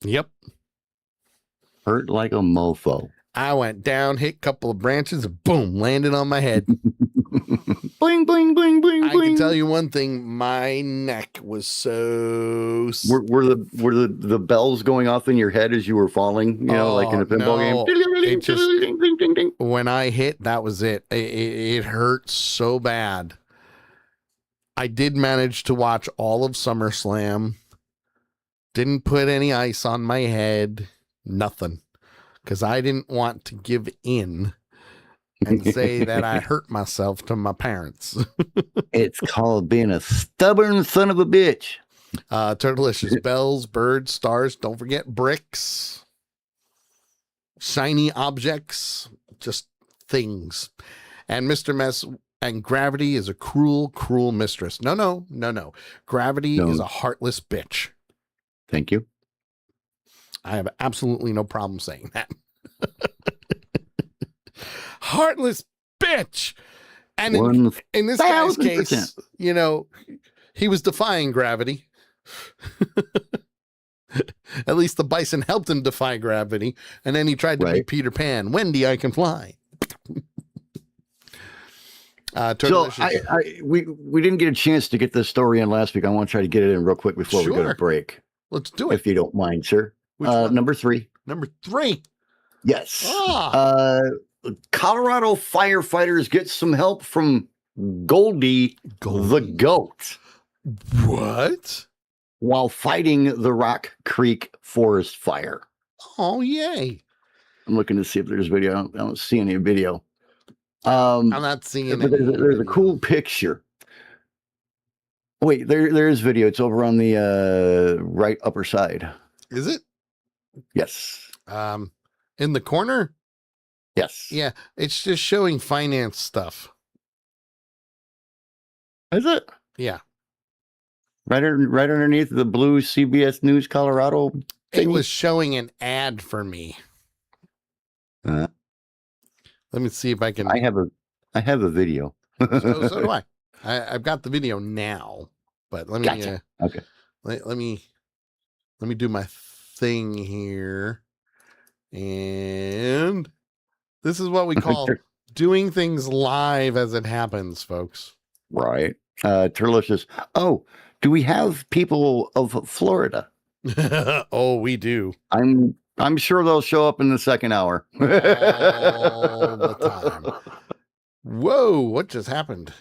Yep.
Hurt like a mofo.
I went down, hit a couple of branches, and boom, landed on my head.
Bling, bling, bling, bling,
I
bling.
can tell you one thing: my neck was so.
Were the bells going off in your head as you were falling? You know, like in a pinball
no.
game.
It just-
Ding, ding, ding, ding.
When I hit, that was it. It hurt so bad. I did manage to watch all of SummerSlam. Didn't put any ice on my head. Nothing. Because I didn't want to give in and say that I hurt myself to my parents.
It's called being a stubborn son of a bitch.
Turtlicious bells, birds, stars. Don't forget bricks. Shiny objects. Just things. And Mr. Mess and Gravity is a cruel, cruel mistress. No. Gravity is a heartless bitch.
Thank you.
I have absolutely no problem saying that. Heartless bitch. And in this guy's case, you know, he was defying gravity. At least the bison helped him defy gravity. And then he tried to be Peter Pan. Wendy, I can fly.
So we didn't get a chance to get this story in last week. I want to try to get it in real quick before we go to break.
Let's do it.
If you don't mind, sir. Number 3.
Number 3.
Yes. Colorado firefighters get some help from Goldie the goat.
What?
While fighting the Rock Creek forest fire.
Oh, yay.
I'm looking to see if there's video. I don't see any video.
I'm not seeing it.
There's a cool picture. Wait, there is video. It's over on the right upper side.
Is it?
Yes.
In the corner?
Yes.
Yeah, it's just showing finance stuff.
Is it?
Yeah.
Right underneath the blue CBS News Colorado thingy?
It was showing an ad for me. Let me see if I can.
I have a video.
so do I. I've got the video now, but let me.
Gotcha. Okay.
Let me do my thing here, and this is what we call doing things live as it happens, folks.
Right. Turlicious. Oh, do we have people of Florida?
Oh, we do.
I'm sure they'll show up in the second hour.
All the time. Whoa, what just happened?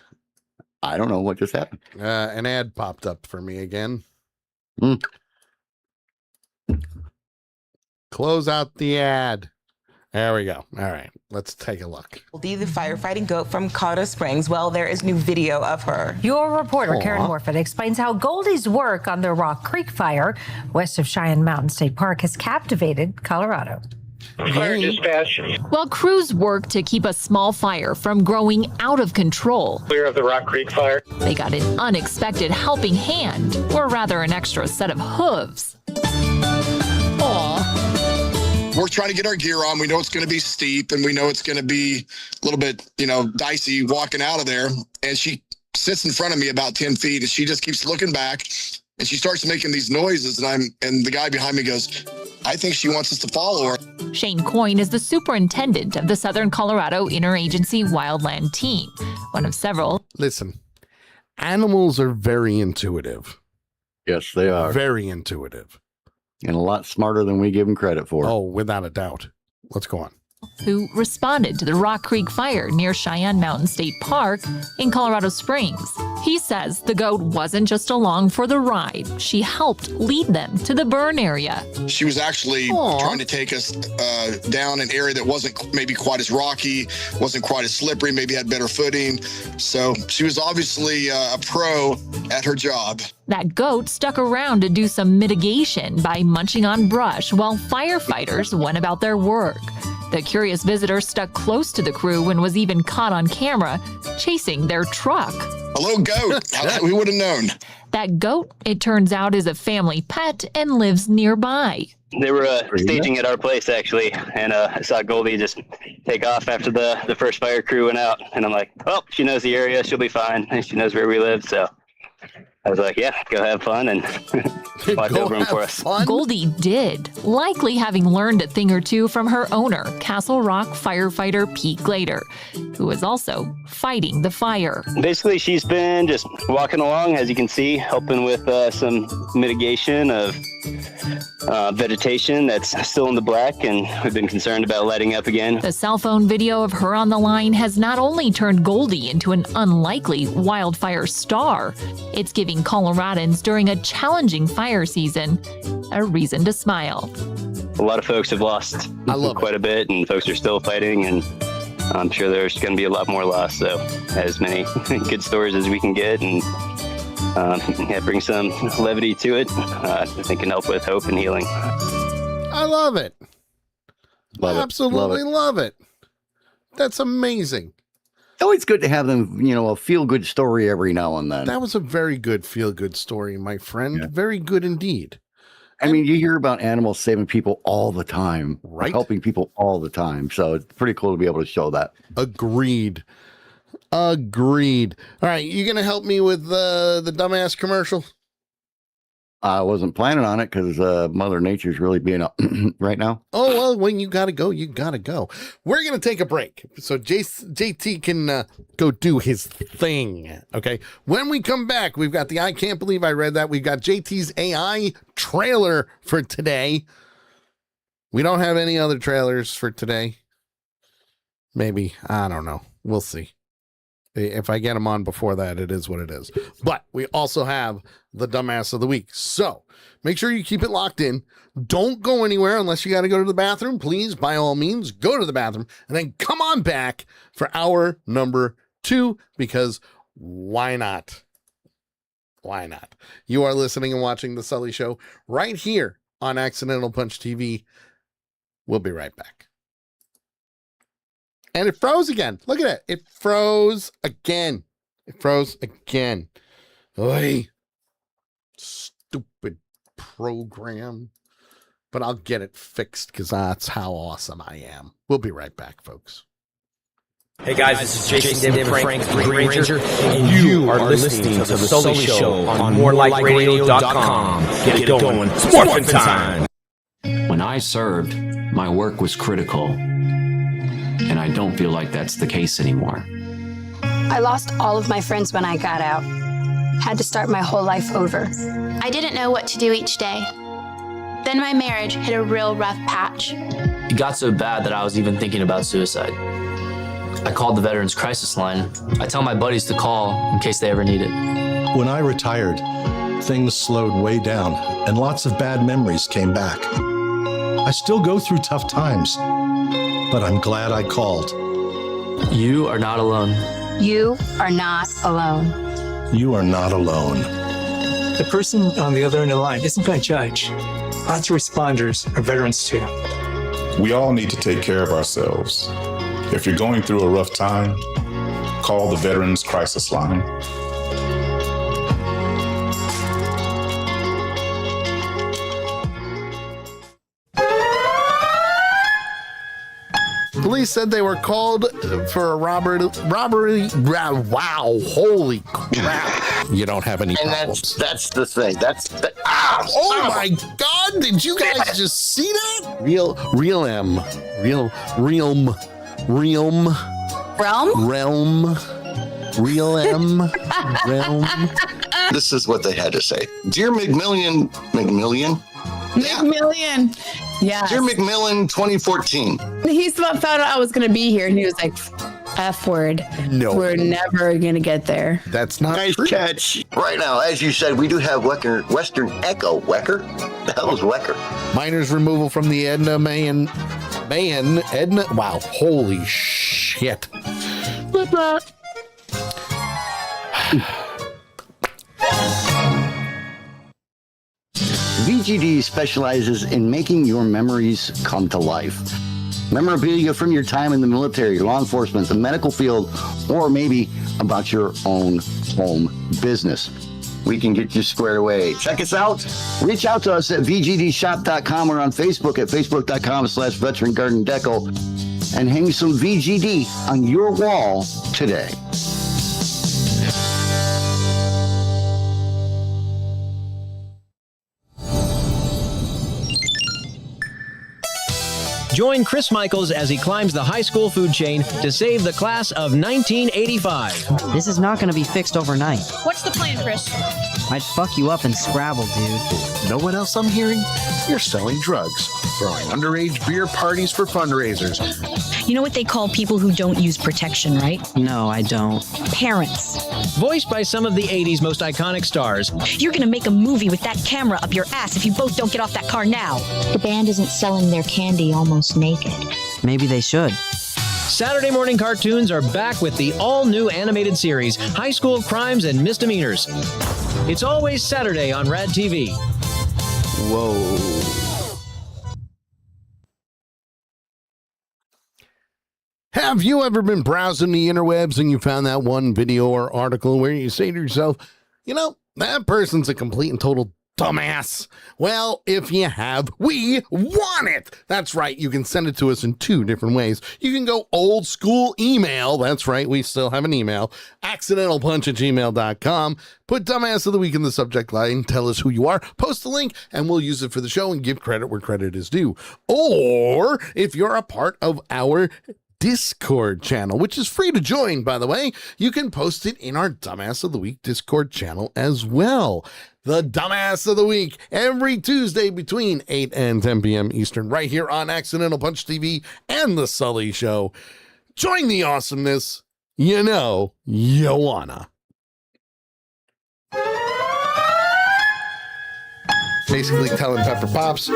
I don't know what just happened.
An ad popped up for me again. Close out the ad. There we go. All right, let's take a look.
The firefighting goat from Colorado Springs. Well, there is new video of her.
Your reporter, Karen Morfitt, explains how Goldie's work on the Rock Creek fire west of Cheyenne Mountain State Park has captivated Colorado.
Fire dispatch. While crews work to keep a small fire from growing out of control,
Clear of the Rock Creek fire.
they got an unexpected helping hand, or rather an extra set of hooves.
We're trying to get our gear on. We know it's going to be steep and we know it's going to be a little bit, dicey walking out of there. And she sits in front of me about 10 feet and she just keeps looking back and she starts making these noises. And the guy behind me goes, I think she wants us to follow her.
Shane Coyne is the superintendent of the Southern Colorado Interagency Wildland Team, one of several.
Listen, animals are very intuitive.
Yes, they are.
Very intuitive.
And a lot smarter than we give them credit for.
Oh, without a doubt. Let's go on.
Who responded to the Rock Creek fire near Cheyenne Mountain State Park in Colorado Springs. He says the goat wasn't just along for the ride. She helped lead them to the burn area.
She was actually trying to take us down an area that wasn't maybe quite as rocky, wasn't quite as slippery, maybe had better footing. So she was obviously a pro at her job.
That goat stuck around to do some mitigation by munching on brush while firefighters went about their work. The curious visitor stuck close to the crew and was even caught on camera chasing their truck.
Hello, goat. We would have known.
That goat, it turns out, is a family pet and lives nearby.
They were staging at our place, actually, and I saw Goldie just take off after the first fire crew went out. And I'm like, oh, she knows the area. She'll be fine. And she knows where we live, so I was like, yeah, go have fun and watch
Go
over them for
have
us.
fun?
Goldie did, likely having learned a thing or two from her owner, Castle Rock firefighter Pete Glader, who was also fighting the fire.
Basically, she's been just walking along, as you can see, helping with some mitigation of vegetation that's still in the black, and we've been concerned about lighting up again.
The cell phone video of her on the line has not only turned Goldie into an unlikely wildfire star, it's giving Coloradans during a challenging fire season a reason to smile.
A lot of folks have lost quite a bit, and folks are still fighting, and I'm sure there's going to be a lot more lost. So, as many good stories as we can get, and bring some levity to it, I think can help with hope and healing.
I love it. Absolutely love it. That's amazing.
Always good to have them, a feel-good story every now and then.
That was a very good feel-good story, my friend. Yeah. Very good indeed.
I mean, you hear about animals saving people all the time,
right?
Helping people all the time. So it's pretty cool to be able to show that.
Agreed. All right, you going to help me with the dumbass commercial?
I wasn't planning on it because Mother Nature's really being up right now.
Oh, well, when you got to go, you got to go. We're going to take a break so JT can go do his thing, okay? When we come back, we've got the I Can't Believe I Read That. We've got JT's AI trailer for today. We don't have any other trailers for today. Maybe. I don't know. We'll see. If I get them on before that, it is what it is. But we also have the dumbass of the week. So make sure you keep it locked in. Don't go anywhere unless you got to go to the bathroom. Please, by all means, go to the bathroom and then come on back for hour number 2, because why not? Why not? You are listening and watching The Sully Show right here on Accidental Punch TV. We'll be right back. And it froze again. Look at it. It froze again. Oy. Stupid program. But I'll get it fixed because that's how awesome I am. We'll be right back, folks.
Hey guys, this is Jason David Frank, the Green Ranger, and you are listening to The Sully Show on morelikeradio.com. Get it going. It's morphin' time.
When I served, my work was critical. And I don't feel like that's the case anymore.
I lost all of my friends when I got out. Had to start my whole life over.
I didn't know what to do each day. Then my marriage hit a real rough patch.
It got so bad that I was even thinking about suicide. I called the Veterans Crisis Line. I tell my buddies to call in case they ever need it.
When I retired, things slowed way down and lots of bad memories came back. I still go through tough times, but I'm glad I called.
You are not alone.
You are not alone.
You are not alone.
The person on the other end of the line isn't going to judge. Lots of responders are veterans too.
We all need to take care of ourselves. If you're going through a rough time, call the Veterans Crisis Line.
Police said they were called for a robbery. Wow, holy crap. You don't have any problems.
That's the thing.
Oh my God, did you guys just see that? Realm.
This is what they had to say. Dear McMillian.
Yeah.
Dear McMillan 2014.
He found out I was going to be here and he was like, F word.
No.
We're never going to get there.
That's not
nice
true.
Catch. Right now, as you said, we do have Western Echo. Wecker? The hell is Wecker?
Miners removal from the Edna Mayan. Wow, holy shit.
VGD specializes in making your memories come to life. Memorabilia from your time in the military, law enforcement, the medical field, or maybe about your own home business. We can get you squared away. Check us out. Reach out to us at VGDshop.com or on Facebook at Facebook.com/Veteran Garden Deco and hang some VGD on your wall today.
Join Chris Michaels as he climbs the high school food chain to save the class of 1985.
This is not going to be fixed overnight.
What's the plan, Chris?
I'd fuck you up in Scrabble, dude.
Know what else I'm hearing? You're selling drugs, throwing underage beer parties for fundraisers.
You know what they call people who don't use protection, right?
No, I don't.
Parents.
Voiced by some of the 80s most iconic stars.
You're gonna make a movie with that camera up your ass if you both don't get off that car now.
The band isn't selling their candy almost naked.
Maybe they should.
Saturday morning cartoons are back with the all-new animated series, High School Crimes and Misdemeanors. It's always Saturday on Rad TV.
Whoa.
Have you ever been browsing the interwebs and you found that one video or article where you say to yourself, you know, that person's a complete and total dumbass? Well, if you have, we want it. That's right. You can send it to us in two different ways. You can go old school email. That's right. We still have an email. accidentalpunch@gmail.com. Put dumbass of the week in the subject line. Tell us who you are. Post the link and we'll use it for the show and give credit where credit is due. Or if you're a part of our Discord channel, which is free to join, by the way, you can post it in our Dumbass of the Week Discord channel as well. The Dumbass of the Week, every Tuesday between 8 and 10 p.m. Eastern, right here on Accidental Punch TV and The Sully Show. Join the awesomeness. You know you wanna. Basically telling Pepper Potts,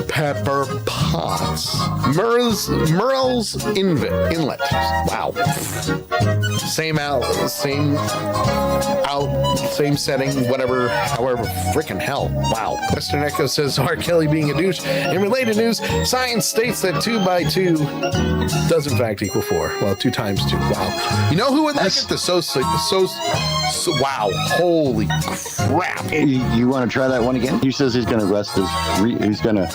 Pepper Potts, Merle's Inlet. Wow. Same setting, whatever, however, freaking hell. Wow. Western Echo says R. Kelly being a douche. In related news, science states that 2 by 2 does in fact equal 4. Well, 2 times 2. Wow. You know who would like it? Wow. Holy crap.
You want to try that one again? He says he's going to he's going to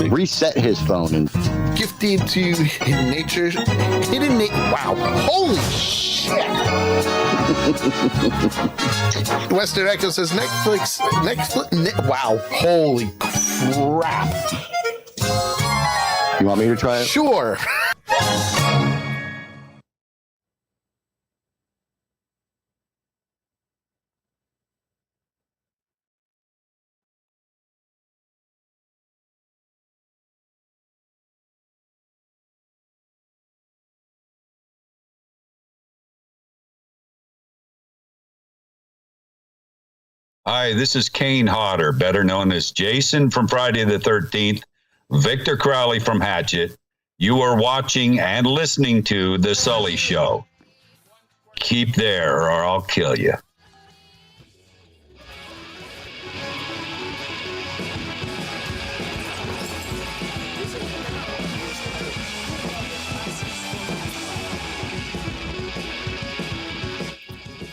reset his phone and
gifted to nature. Wow. Holy shit. Western Echo says Netflix. Wow. Holy crap.
You want me to try it?
Sure.
Hi, this is Kane Hodder, better known as Jason from Friday the 13th, Victor Crowley from Hatchet. You are watching and listening to The Sully Show. Keep there or I'll kill you.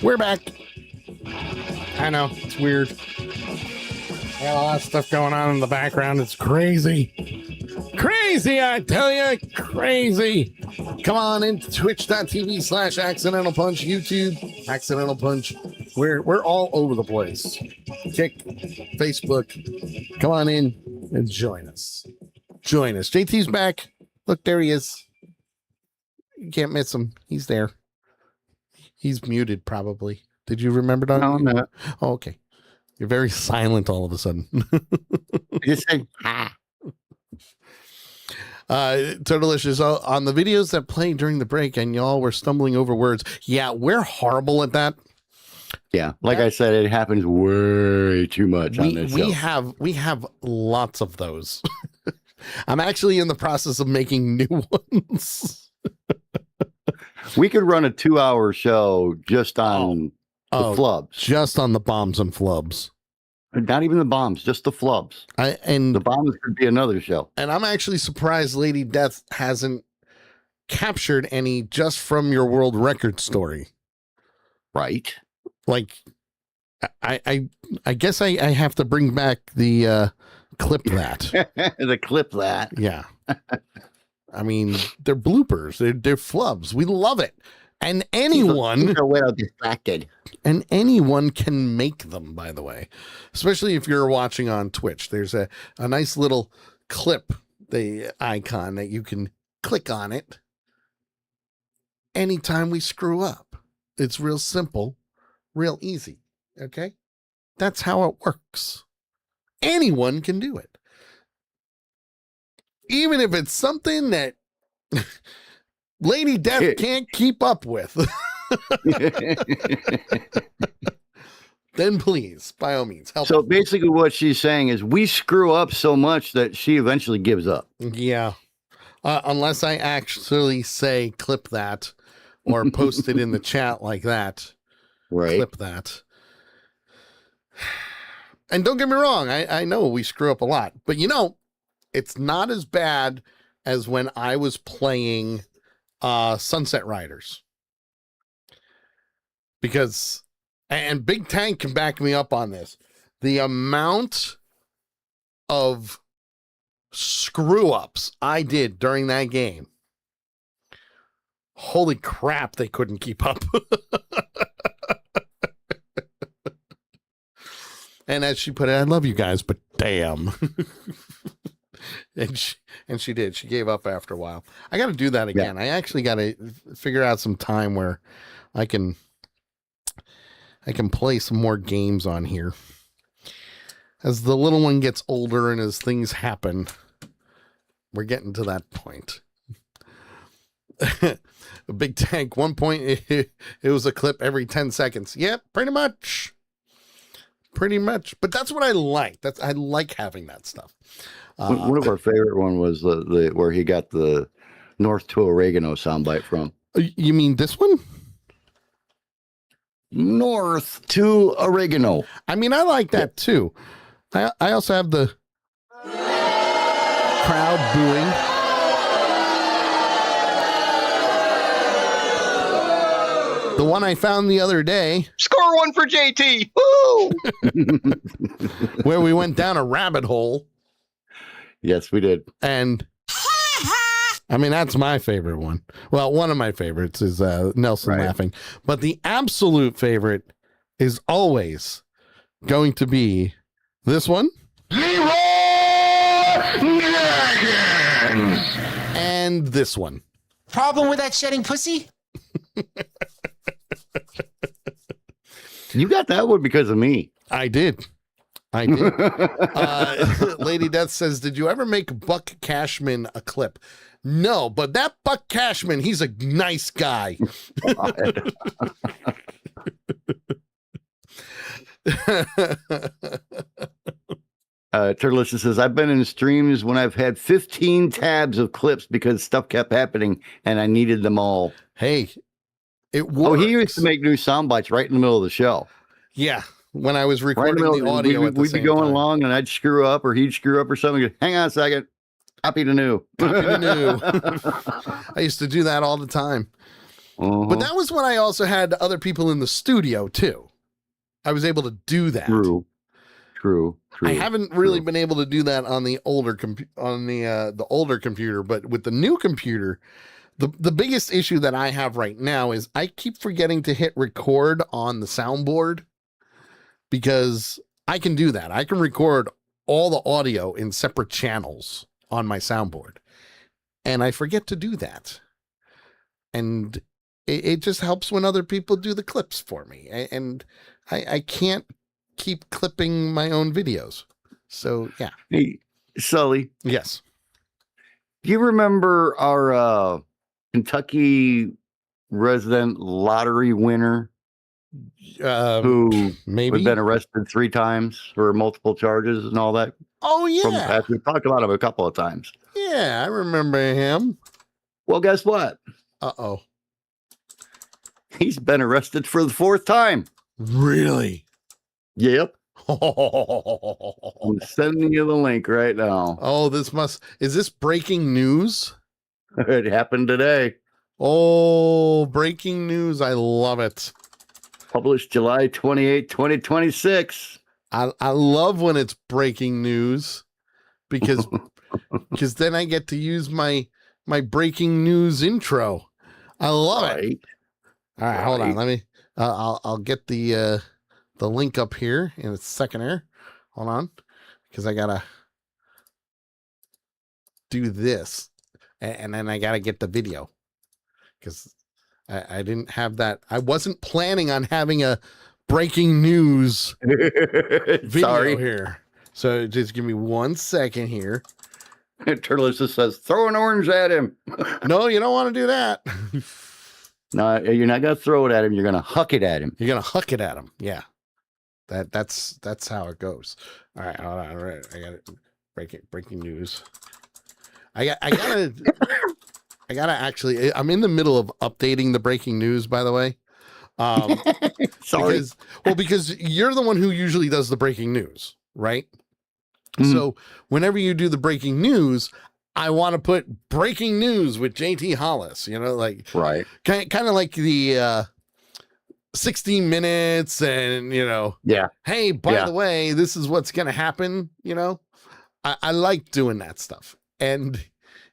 We're back. I know, it's weird. Got a lot of stuff going on in the background. It's crazy. Crazy, I tell you, crazy. Come on into twitch.tv/Accidental Punch, YouTube, Accidental Punch. We're all over the place. Kick, Facebook. Come on in and join us. Join us. JT's back. Look, there he is. You can't miss him. He's there. He's muted, probably. Did you remember that?
No, I'm not.
Oh, okay. You're very silent all of a sudden.
You say, ha.
Turtlicious, on the videos that play during the break and y'all were stumbling over words. Yeah, we're horrible at that.
Yeah, like I said, it happens way too much on this show.
We have lots of those. I'm actually in the process of making new ones.
We could run a 2-hour show just on the flubs.
Just on the bombs and flubs.
Not even the bombs, just the flubs.
And
the bombs could be another show.
And I'm actually surprised Lady Death hasn't captured any just from your world record story.
Right.
Like, I guess I have to bring back the clip that.
The clip that.
Yeah. I mean, they're bloopers. They're flubs. We love it. And anyone
distracted.
And anyone can make them, by the way. Especially if you're watching on Twitch. There's a nice little clip the icon that you can click on it anytime we screw up. It's real simple, real easy. Okay? That's how it works. Anyone can do it. Even if it's something that Lady Death can't keep up with. Then please, by all means, help.
So basically what she's saying is we screw up so much that she eventually gives up.
Yeah. Unless I actually say clip that or post it in the chat like that.
Right.
Clip that. And don't get me wrong, I know we screw up a lot, but it's not as bad as when I was playing Sunset Riders. Because, and Big Tank can back me up on this, the amount of screw-ups I did during that game, holy crap, they couldn't keep up. And as she put it, I love you guys, but damn. And she did. She gave up after a while. I got to do that again. Yeah. I actually got to figure out some time where I can play some more games on here. As the little one gets older and as things happen, we're getting to that point. A Big Tank, one point, it was a clip every 10 seconds. Yep, pretty much. Pretty much. But that's what I like. I like having that stuff.
One of our favorite one was the where he got the North to Oregano soundbite from.
You mean this one?
North to Oregano.
I mean, I like that too. I also have the crowd booing. The one I found the other day.
Score one for JT. Woo!
Where we went down a rabbit hole.
Yes, we did.
And I mean, that's my favorite one. Well, one of my favorites is Nelson laughing. But the absolute favorite is always going to be this one. And this one.
Problem with that shedding pussy?
You got that one because of me.
I did. Lady Death says, did you ever make Buck Cashman a clip? No, but that Buck Cashman, he's a nice guy.
Turtlicious says, I've been in streams when I've had 15 tabs of clips because stuff kept happening and I needed them all.
Hey, it works.
Oh, he used to make new sound bites right in the middle of the show.
Yeah. When I was recording the audio,
we'd be going along and I'd screw up or he'd screw up or something. Hang on a second. Copy to new.
Copy to new. I used to do that all the time. But that was when I also had other people in the studio too. I was able to do that.
True.
I haven't really been able to do that on the older the older computer, but with the new computer, the biggest issue that I have right now is I keep forgetting to hit record on the soundboard because I can do that. I can record all the audio in separate channels on my soundboard, and I forget to do that. And it just helps when other people do the clips for me, and I can't keep clipping my own videos. So yeah.
Hey, Sully.
Yes.
Do you remember our Kentucky resident lottery winner who
maybe
had been arrested 3 times for multiple charges and all that?
Oh yeah.
From the past? We've talked about him a couple of times.
Yeah, I remember him.
Well, guess what?
Uh-oh.
He's been arrested for the 4th time.
Really?
Yep. I'm sending you the link right now.
Oh, is this breaking news?
It happened today.
Oh, breaking news. I love it.
Published July 28, 2026.
I love when it's breaking news because then I get to use my breaking news intro. I love it. All right, hold on. Let me I'll get the link up here in a second here. Hold on, because I gotta. do this, and then I got to get the video because I didn't have that. I wasn't planning on having a breaking news video here. So just give me 1 second here.
Turles just says, throw an orange at him.
No, you don't want to do that.
No, you're not going to throw it at him. You're going to huck it at him.
You're going to huck it at him. Yeah. That's how it goes. All right. Hold on. All right. I got it. Breaking news. I gotta actually, I'm in the middle of updating the breaking news, by the way.
Sorry.
Because you're the one who usually does the breaking news, right? Mm-hmm. So whenever you do the breaking news, I want to put breaking news with JT Hollis, like
right.
Kind of like the 16 minutes and,
yeah.
Hey, by the way, this is what's going to happen. I like doing that stuff, and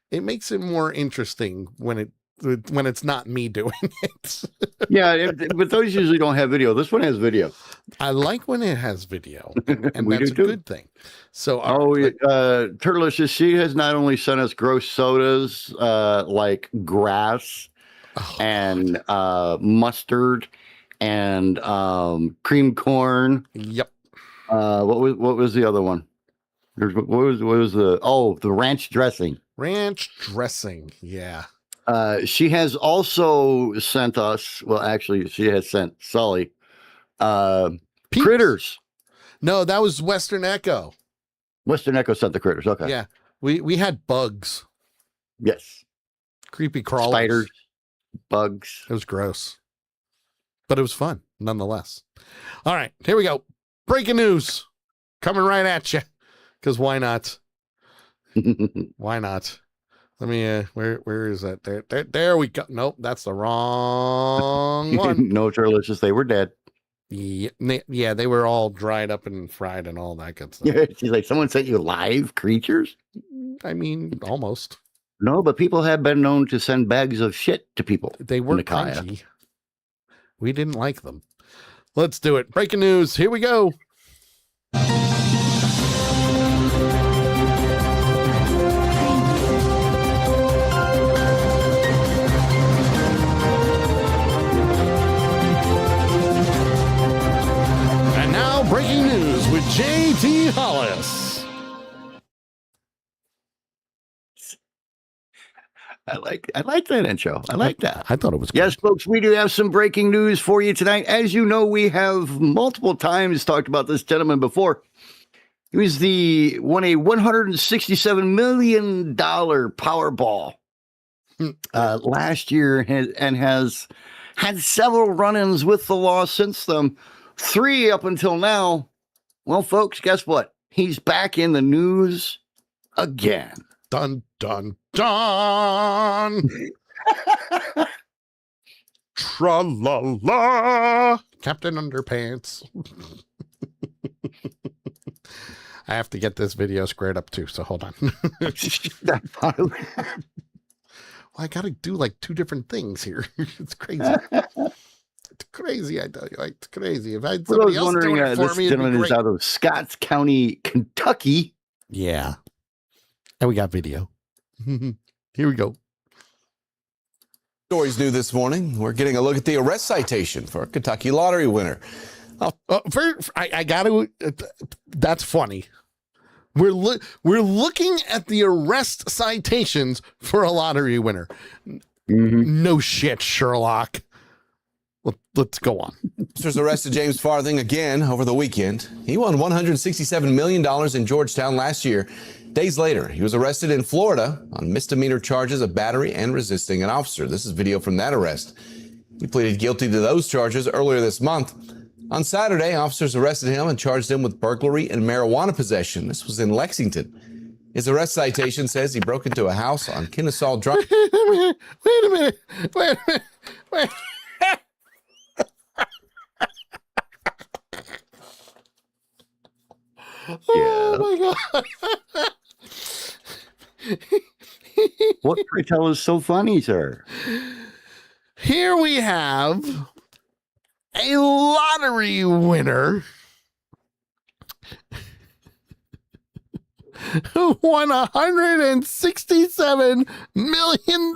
it makes it more interesting when it's not me doing it.
Yeah, but those usually don't have video. This one has video.
I like when it has video, and that's a good thing. So,
Turtlicious, she has not only sent us gross sodas like grass and mustard and cream corn.
Yep.
What was the other one? What was the ranch dressing?
Ranch dressing, yeah.
She has also sent us. Well, actually, she has sent Sully critters.
No, that was Western Echo.
Western Echo sent the critters. Okay.
Yeah, we had bugs.
Yes.
Creepy crawlers,
spiders, bugs.
It was gross, but it was fun nonetheless. All right, here we go. Breaking news coming right at you. Because why not? Why not? Let me, where is that? There we go. Nope, that's the wrong one.
No, Turlicious, they were dead.
Yeah, they were all dried up and fried and all that good stuff.
Yeah, she's like, someone sent you live creatures?
I mean, almost.
No, but people have been known to send bags of shit to people.
They were crunchy. We didn't like them. Let's do it. Breaking news. Here we go. Breaking news with JT Hollis.
I like that intro. I like that.
I thought it was good.
Yes, folks, we do have some breaking news for you tonight. As you know, we have multiple times talked about this gentleman before. He was won a $167 million Powerball last year and has had several run-ins with the law since then. 3 up until now. Well, folks, guess what? He's back in the news again.
Dun, dun, dun. Tra-la-la. Captain Underpants. I have to get this video squared up too, so hold on. Well, I got to do like 2 different things here. It's crazy. It's crazy, I tell you. It's crazy. If I had somebody else doing it for me, it'd be great.
Is out of Scotts County, Kentucky.
Yeah. And we got video. Here we go.
Stories new this morning. We're getting a look at the arrest citation for a Kentucky lottery winner.
I got to. That's funny. We're looking at the arrest citations for a lottery winner. Mm-hmm. No shit, Sherlock. Let's go on.
Officers arrested James Farthing again over the weekend. He won $167 million in Georgetown last year. Days later, he was arrested in Florida on misdemeanor charges of battery and resisting an officer. This is video from that arrest. He pleaded guilty to those charges earlier this month. On Saturday, officers arrested him and charged him with burglary and marijuana possession. This was in Lexington. His arrest citation says he broke into a house on Kennesaw Drive.
Wait a minute. Oh my God.
What can I tell is so funny, sir?
Here we have a lottery winner who won $167 million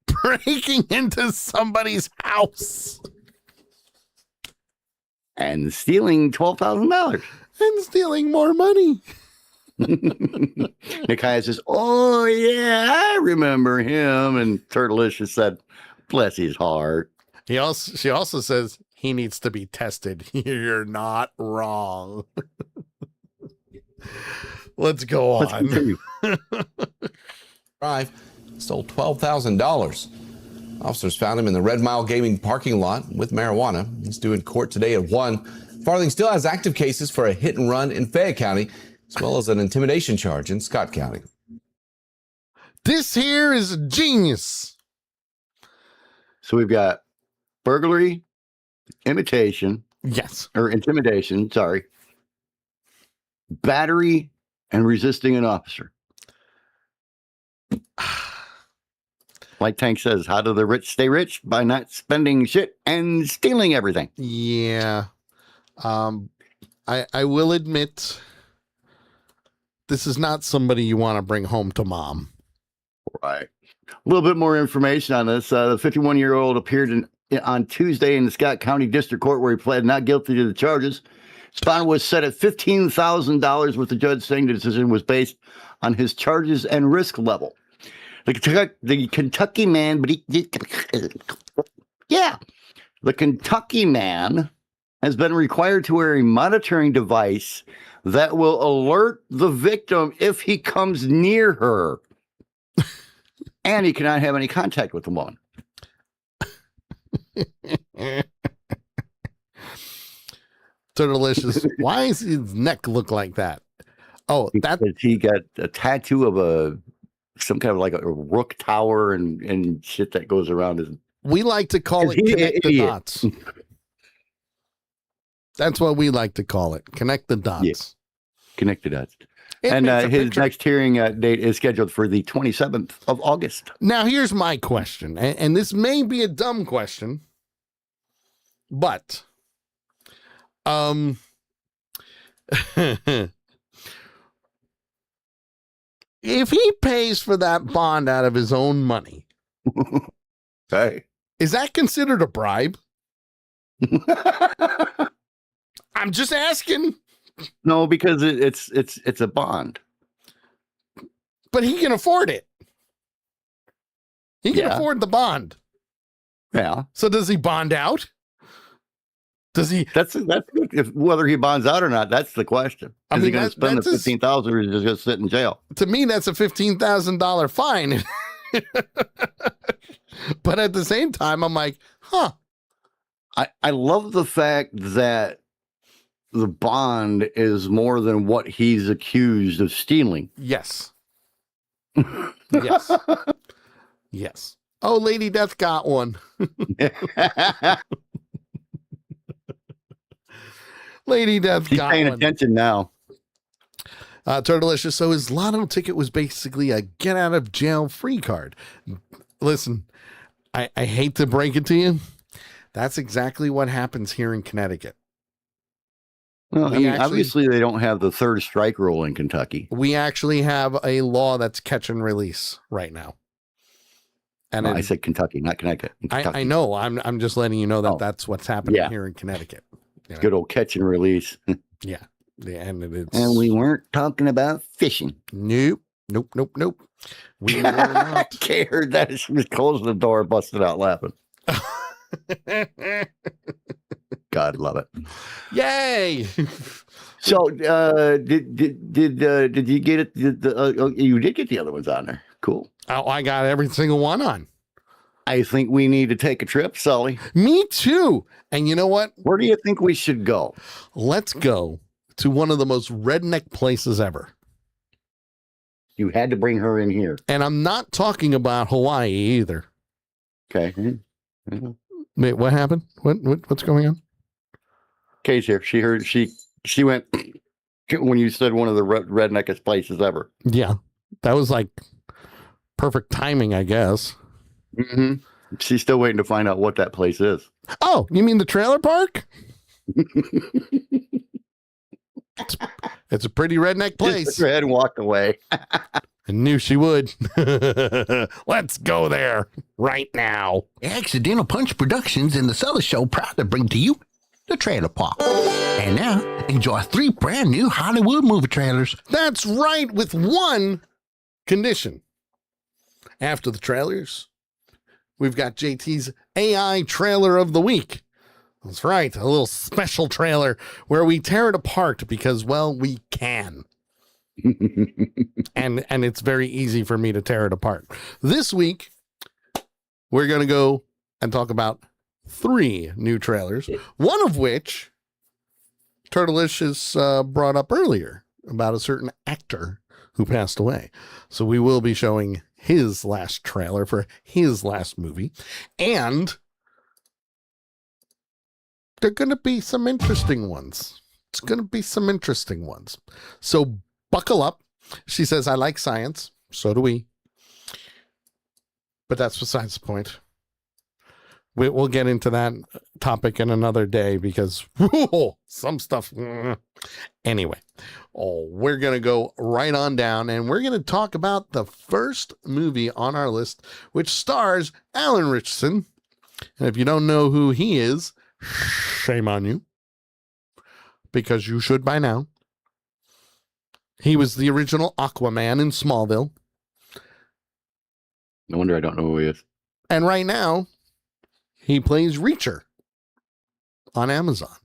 breaking into somebody's house
and stealing $12,000
and stealing more money.
Nikias says, "Oh yeah, I remember him." And Turtlicious said, "Bless his heart."
She also says he needs to be tested. You're not wrong. Let's go on.
Drive stole $12,000. Officers found him in the Red Mile Gaming parking lot with marijuana. He's due in court today at 1. Farthing still has active cases for a hit and run in Fayette County, as well as an intimidation charge in Scott County.
This here is a genius.
So we've got burglary, imitation.
Yes.
Or intimidation, sorry. Battery and resisting an officer. Like Tank says, how do the rich stay rich? By not spending shit and stealing everything.
Yeah. I will admit, this is not somebody you want to bring home to mom.
Right. A little bit more information on this. The 51-year-old appeared on Tuesday in the Scott County District Court where he pled not guilty to the charges. His bond was set at $15,000, with the judge saying the decision was based on his charges and risk level. The Kentucky man, the Kentucky man has been required to wear a monitoring device that will alert the victim if he comes near her. And he cannot have any contact with the woman.
So delicious. Why does his neck look like that? Oh, that
he got a tattoo of some kind of like a rook tower and shit that goes around his.
We like to call it connect the dots. That's what we like to call it. Connect the dots.
Yeah. Connect the dots. And his next hearing date is scheduled for the 27th of August.
Now, here's my question, and this may be a dumb question, but if he pays for that bond out of his own money,
hey,
is that considered a bribe? I'm just asking.
No, because it's a bond.
But he can afford it. He can afford the bond.
Yeah.
So does he bond out? Does he?
That's if whether he bonds out or not. That's the question. Is he going to spend the $15,000 or is he just going to sit in jail?
To me, that's a $15,000 fine. But at the same time, I'm like, huh.
I love the fact that the bond is more than what he's accused of stealing.
Yes. Yes. Yes. Oh, Lady Death got one. Lady Death
She's
got
paying
one.
attention now.
Turtlicious. So his lotto ticket was basically a get out of jail free card. Listen, I hate to break it to you. That's exactly what happens here in Connecticut.
Well, obviously they don't have the third strike rule in Kentucky.
We actually have a law that's catch and release right now. And
I said Kentucky, not Connecticut.
I know. I'm just letting you know that that's what's happening here in Connecticut. You know?
Good old catch and release.
Yeah. And
we weren't talking about fishing.
Nope. We were not.
Kay heard that. She was closing the door, busted out laughing. God love it.
Yay.
So did you get it? You did get the other ones on there. Cool.
Oh, I got every single one on.
I think we need to take a trip, Sully.
Me too. And you know what?
Where do you think we should go?
Let's go to one of the most redneck places ever.
You had to bring her in here.
And I'm not talking about Hawaii either.
Okay.
Mm-hmm. Wait, what happened? What's going on?
Kay's here. She heard, she went when you said one of the redneckest places ever.
Yeah. That was like perfect timing, I guess.
Mm-hmm. She's still waiting to find out what that place is.
Oh, you mean the trailer park? It's a pretty redneck place.
Just ahead and walked away.
I knew she would. Let's go there right now.
Accidental Punch Productions and the Sully Show proud to bring to you the Trailer Park. And now, enjoy 3 brand new Hollywood movie trailers.
That's right, with one condition. After the trailers, we've got JT's AI trailer of the week. That's right, a little special trailer where we tear it apart because, well, we can. and it's very easy for me to tear it apart. This week, we're going to go and talk about 3 new trailers, one of which Turtleish has brought up earlier about a certain actor who passed away. So we will be showing his last trailer for his last movie, and there are going to be some interesting ones. It's going to be some interesting ones. So buckle up. She says, I like science. So do we. But that's besides the point. We'll get into that topic in another day because some stuff. Anyway, we're going to go right on down and we're going to talk about the first movie on our list, which stars Alan Ritchson. And if you don't know who he is, shame on you, because you should by now. He was the original Aquaman in Smallville.
No wonder I don't know who he is.
And right now, he plays Reacher on Amazon.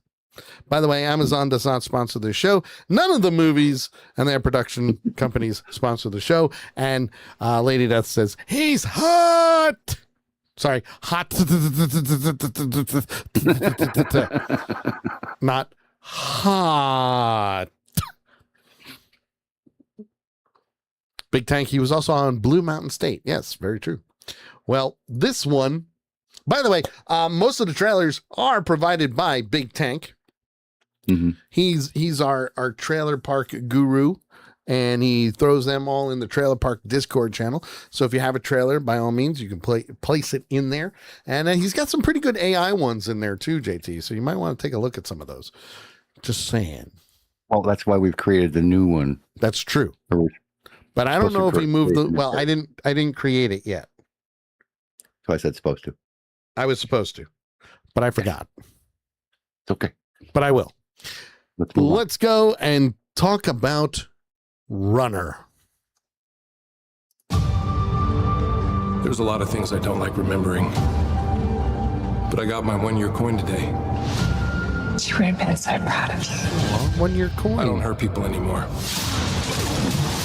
By the way, Amazon does not sponsor this show. None of the movies and their production companies sponsor the show. And Lady Death says, he's hot. Sorry, hot. Not hot. Big Tank, he was also on Blue Mountain State. Yes, very true. Well, this one, by the way, most of the trailers are provided by Big Tank.
Mm-hmm.
He's our trailer park guru, and he throws them all in the Trailer Park Discord channel. So if you have a trailer, by all means, you can place it in there. And then he's got some pretty good AI ones in there too, JT. So you might want to take a look at some of those. Just saying.
Well, that's why we've created the new one.
That's true. But I don't know if he moved the. Well, I didn't create it yet.
So I said supposed to.
I was supposed to, but I forgot.
It's okay.
But I will. Let's go and talk about Runner.
There's a lot of things I don't like remembering. But I got my 1-year coin today.
You would have been so proud of you.
1-year coin.
I don't hurt people anymore.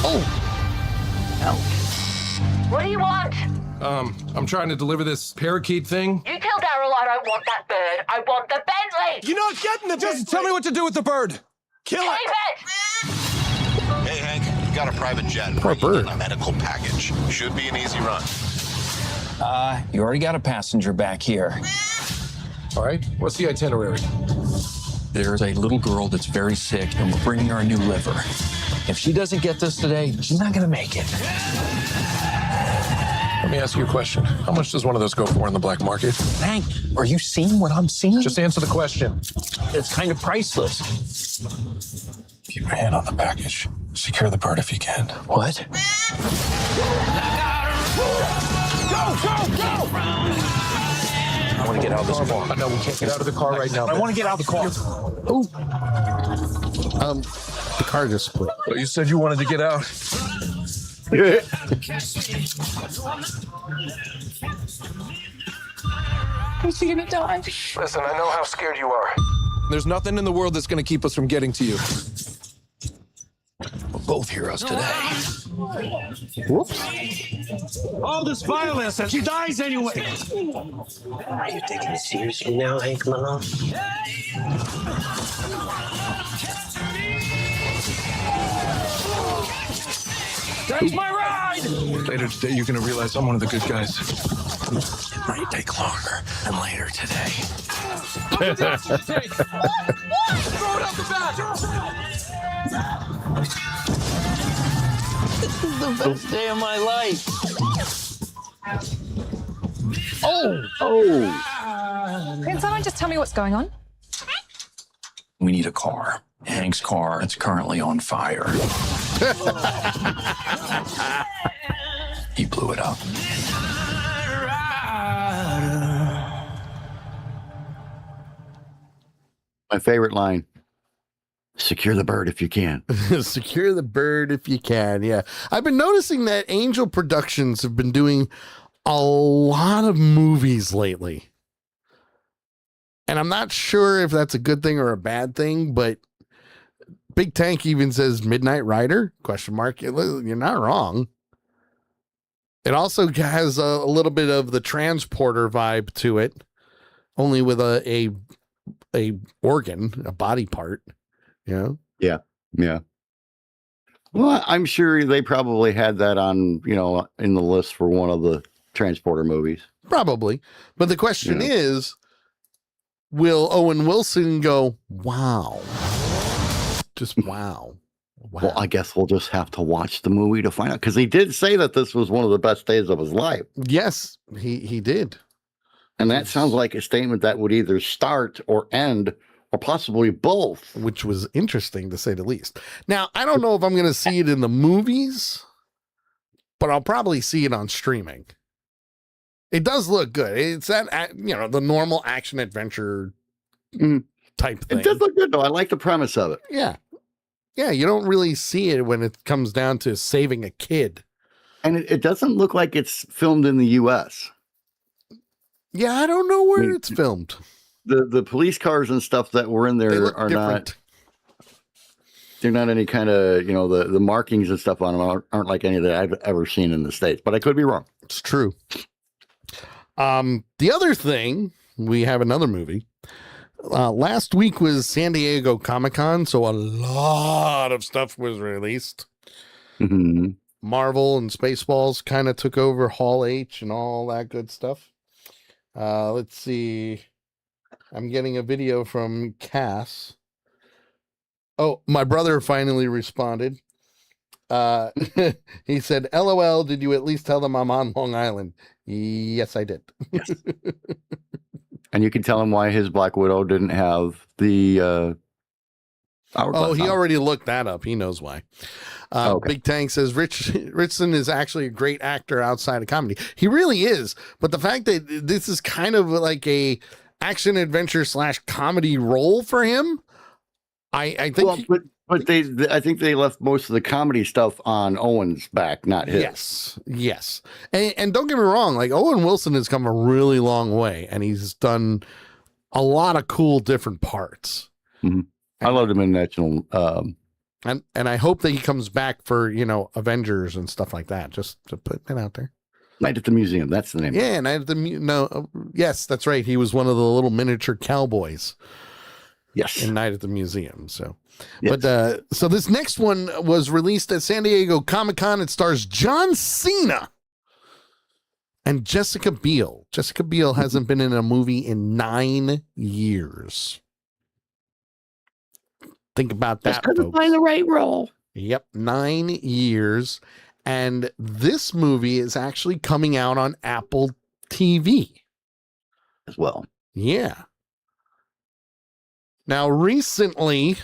Oh.
No. What do you want?
I'm trying to deliver this parakeet thing.
You tell Daryl I don't want that bird. I want the Bentley.
You're not getting the Just tell me what to do with the bird. Kill it.
Hey, Hank, you got a private jet.
Poor bird.
A medical package. Should be an easy run.
You already got a passenger back here.
All right, what's the itinerary?
There's a little girl that's very sick, and we're bringing her a new liver. If she doesn't get this today, she's not gonna make it.
Let me ask you a question. How much does one of those go for in the black market?
Hank, are you seeing what I'm seeing?
Just answer the question.
It's kind of priceless.
Keep your hand on the package. Secure the bird if you can.
What?
Go!
I want to get out of this car.
No, we can't get out of the car right now.
I want to get out of the car.
Oh. The car just split.
Well, you said you wanted to get out.
Is he gonna die?
Listen, I know how scared you are. There's nothing in the world that's going to keep us from getting to you. We're both heroes today.
Whoops.
All this violence and she dies anyway.
Are you taking it seriously now, Hank Malone?
That's my ride! Later today, you're going to realize I'm one of the good guys.
It might take longer than later today.
Throw it out the back!
This is the best day of my life.
Can someone just tell me what's going on?
We need a car. Hank's car is currently on fire. He blew it up.
My favorite line. Secure the bird if you can.
Secure the bird if you can. Yeah. I've been noticing that Angel Productions have been doing a lot of movies lately. And I'm not sure if that's a good thing or a bad thing, but Big Tank even says Midnight Rider, ? You're not wrong. It also has a little bit of the Transporter vibe to it, only with a organ, a body part. Yeah.
Yeah. Well, I'm sure they probably had that on, in the list for one of the Transporter movies.
Probably. But the question is, will Owen Wilson go, wow? Just wow.
Well, I guess we'll just have to watch the movie to find out, because he did say that this was one of the best days of his life.
Yes, he did.
And that sounds like a statement that would either start or end, or possibly both.
Which was interesting, to say the least. Now, I don't know if I'm going to see it in the movies, but I'll probably see it on streaming. It does look good. It's that, the normal action adventure type thing.
It does look good, though. I like the premise of it.
Yeah. Yeah, you don't really see it when it comes down to saving a kid.
And it doesn't look like it's filmed in the U.S.
Yeah, I don't know where it's filmed.
The police cars and stuff that were in there are different. They're not any kind of, the markings and stuff on them aren't like any that I've ever seen in the States, but I could be wrong.
It's true. The other thing, we have another movie. Last week was San Diego Comic-Con, so a lot of stuff was released.
Mm-hmm.
Marvel and Spaceballs kind of took over Hall H and all that good stuff. Let's see. I'm getting a video from Cass. Oh, my brother finally responded. He said, LOL, did you at least tell them I'm on Long Island? Yes, I did.
Yes. And you can tell him why his Black Widow didn't have the hourglass.
Oh, he already looked that up. He knows why. Okay. Big Tank says Richardson is actually a great actor outside of comedy. He really is. But the fact that this is kind of like a action adventure / comedy role for him, I think.
Well, but I think they left most of the comedy stuff on Owen's back, not his.
Yes. And don't get me wrong, like Owen Wilson has come a really long way, and he's done a lot of cool different parts.
Mm-hmm. I loved him in National.
And I hope that he comes back for, Avengers and stuff like that. Just to put it out there.
Night at the Museum. That's the name.
Yeah, Night at the yes, that's right. He was one of the little miniature cowboys.
Yes.
In Night at the Museum. So,
yes.
But so this next one was released at San Diego Comic-Con. It stars John Cena and Jessica Biel. Jessica Biel hasn't been in a movie in 9 years. Think about that.
Just couldn't find the right role.
Yep, 9 years. And this movie is actually coming out on Apple TV
as well.
Yeah. Now, recently,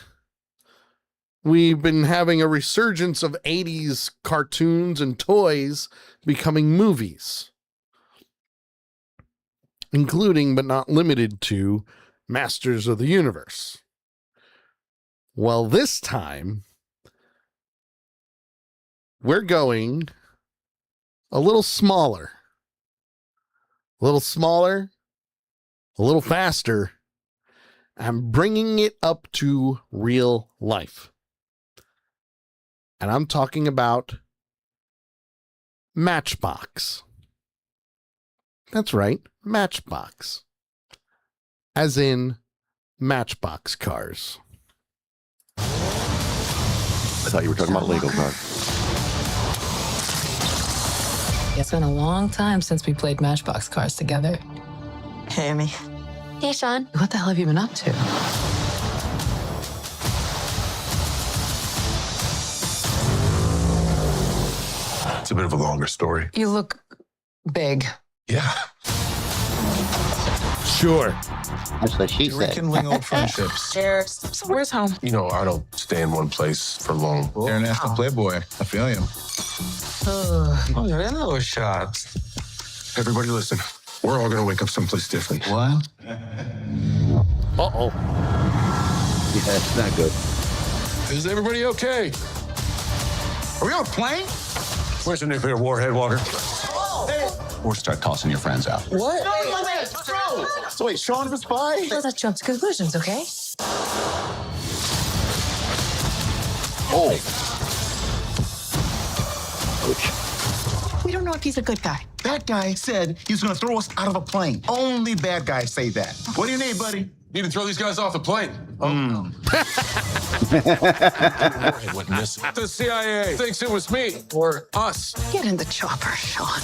we've been having a resurgence of 80s cartoons and toys becoming movies, including but not limited to Masters of the Universe. Well, this time, we're going a little smaller, a little faster. I'm bringing it up to real life. And I'm talking about Matchbox. That's right, Matchbox. As in Matchbox cars.
I thought you were talking about Lego cars.
It's been a long time since we played Matchbox cars together.
Hey, Amy.
Hey, Sean. What the hell have you been up to?
It's a bit of a longer story.
You look big.
Yeah.
Sure.
That's what she said.
Rekindling old friendships.
Cheers. So where's home?
You know, I don't stay in one place for long.
International playboy. I feel you.
Oh, hello, shots.
Everybody listen. We're all gonna wake up someplace different.
What?
Uh-oh.
Yeah, it's not good.
Is everybody okay?
Are we on a plane?
Where's the nuclear warhead, Walker?
Or start tossing your friends out.
What?
Let's go. So wait, Sean was spy?
Well, that jumps to conclusions, okay?
Oh.
We don't know if he's a good guy.
That guy said he was going to throw us out of a plane. Only bad guys say that. What do you need, buddy?
Need to throw these guys off the plane. Went missing. The CIA thinks it was me or us.
Get in the chopper, Sean.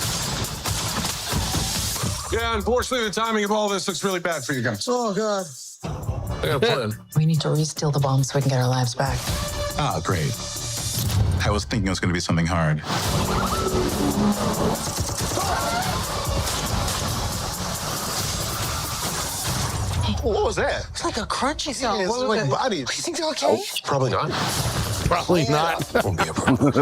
Yeah, unfortunately, the timing of all this looks really bad for you guys.
Oh, God.
I got a plan.
We need to re-steal the bomb so we can get our lives back.
Oh, great. I was thinking it was going to be something hard. What was that?
It's like a crunchy sound.
It's like bodies.
You think they're okay?
Probably not.
Probably not.
Won't be a problem.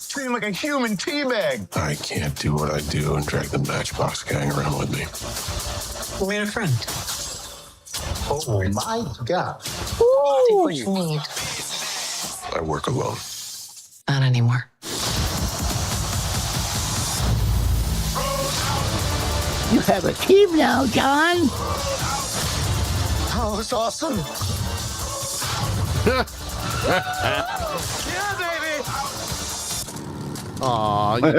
Treat him like a human teabag.
I can't do what I do and drag the Matchbox gang around with me.
We'll meet a friend.
Oh, my God.
What you need.
I work alone.
Not anymore.
You have a team now, John.
Oh, it's awesome.
Yeah,
baby.
Aw.
Move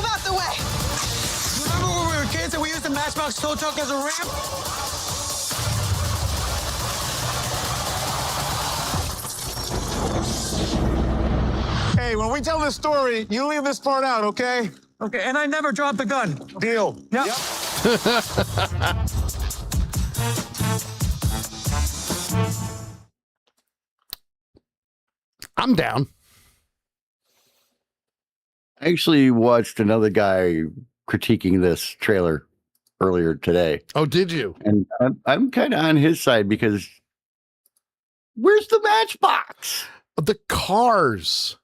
out the way.
Remember when we were kids and we used the Matchbox tow truck as a ramp? Hey, when we tell this story, you leave this part out, okay? Okay, and I never dropped the gun. Deal. Yep.
I'm down.
I actually watched another guy critiquing this trailer earlier today.
Oh, did you?
And I'm kind of on his side because where's the Matchbox?
The cars.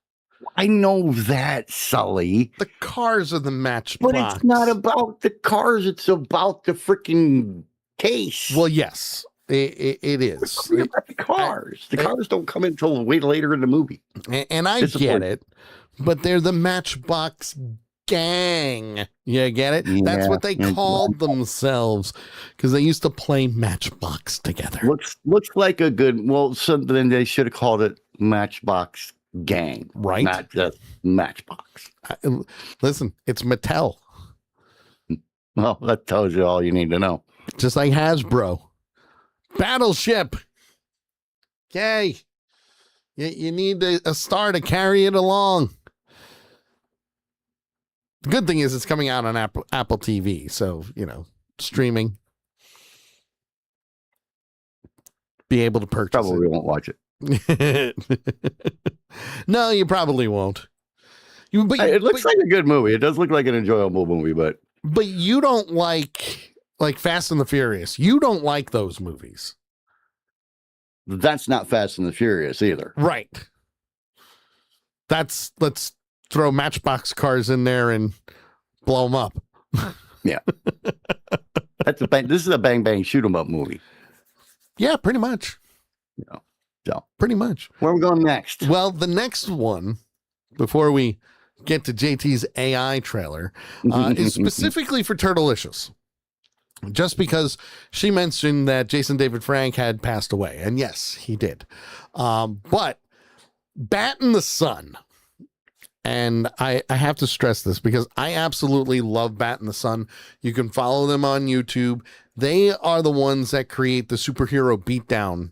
I know that, Sully.
The cars are the Matchbox.
But it's not about the cars. It's about the freaking case.
Well, yes, it is.
About the cars. The cars don't come until way later in the movie.
And I get it, but they're the Matchbox gang. You get it?
Yeah,
That's what they called themselves because they used to play Matchbox together.
Looks like a good. Well, so then they should have called it Matchbox Gang,
right?
Not just Matchbox.
Listen, it's Mattel.
Well, that tells you all you need to know.
Just like Hasbro. Battleship. Yay. You need a star to carry it along. The good thing is it's coming out on Apple TV. So, streaming. Be able to purchase
Probably won't watch it.
No, you probably won't.
It looks like a good movie. It does look like an enjoyable movie, but
you don't like Fast and the Furious. You don't like those movies.
That's not Fast and the Furious either.
Right. Let's throw Matchbox cars in there and blow them up.
Yeah. This is a bang bang shoot 'em up movie.
Yeah, pretty much.
So
pretty much.
Where are we going next?
Well, the next one, before we get to JT's AI trailer, is specifically for Turtlicious. Just because she mentioned that Jason David Frank had passed away. And yes, he did. But Bat in the Sun, and I have to stress this because I absolutely love Bat in the Sun. You can follow them on YouTube. They are the ones that create the superhero beatdown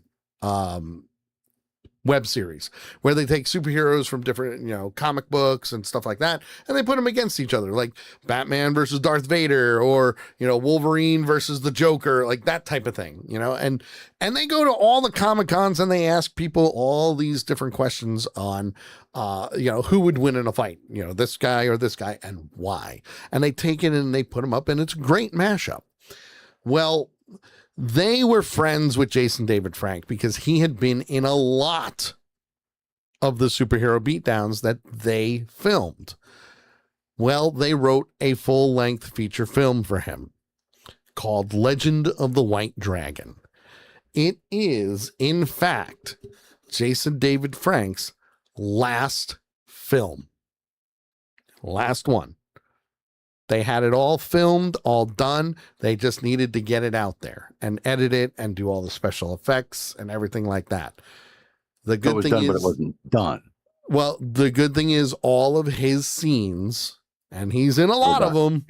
web series where they take superheroes from different, comic books and stuff like that, and they put them against each other, like Batman versus Darth Vader, or, Wolverine versus the Joker, like that type of thing, and they go to all the Comic Cons and they ask people all these different questions on, who would win in a fight, this guy or this guy, and why, and they take it and they put them up, and it's a great mashup. Well, they were friends with Jason David Frank because he had been in a lot of the superhero beatdowns that they filmed. Well, they wrote a full-length feature film for him called Legend of the White Dragon. It is, in fact, Jason David Frank's last film. Last one. They had it all filmed, all done. They just needed to get it out there and edit it and do all the special effects and everything like that. The good thing is,
but it wasn't done.
Well, the good thing is all of his scenes, and he's in a lot of them,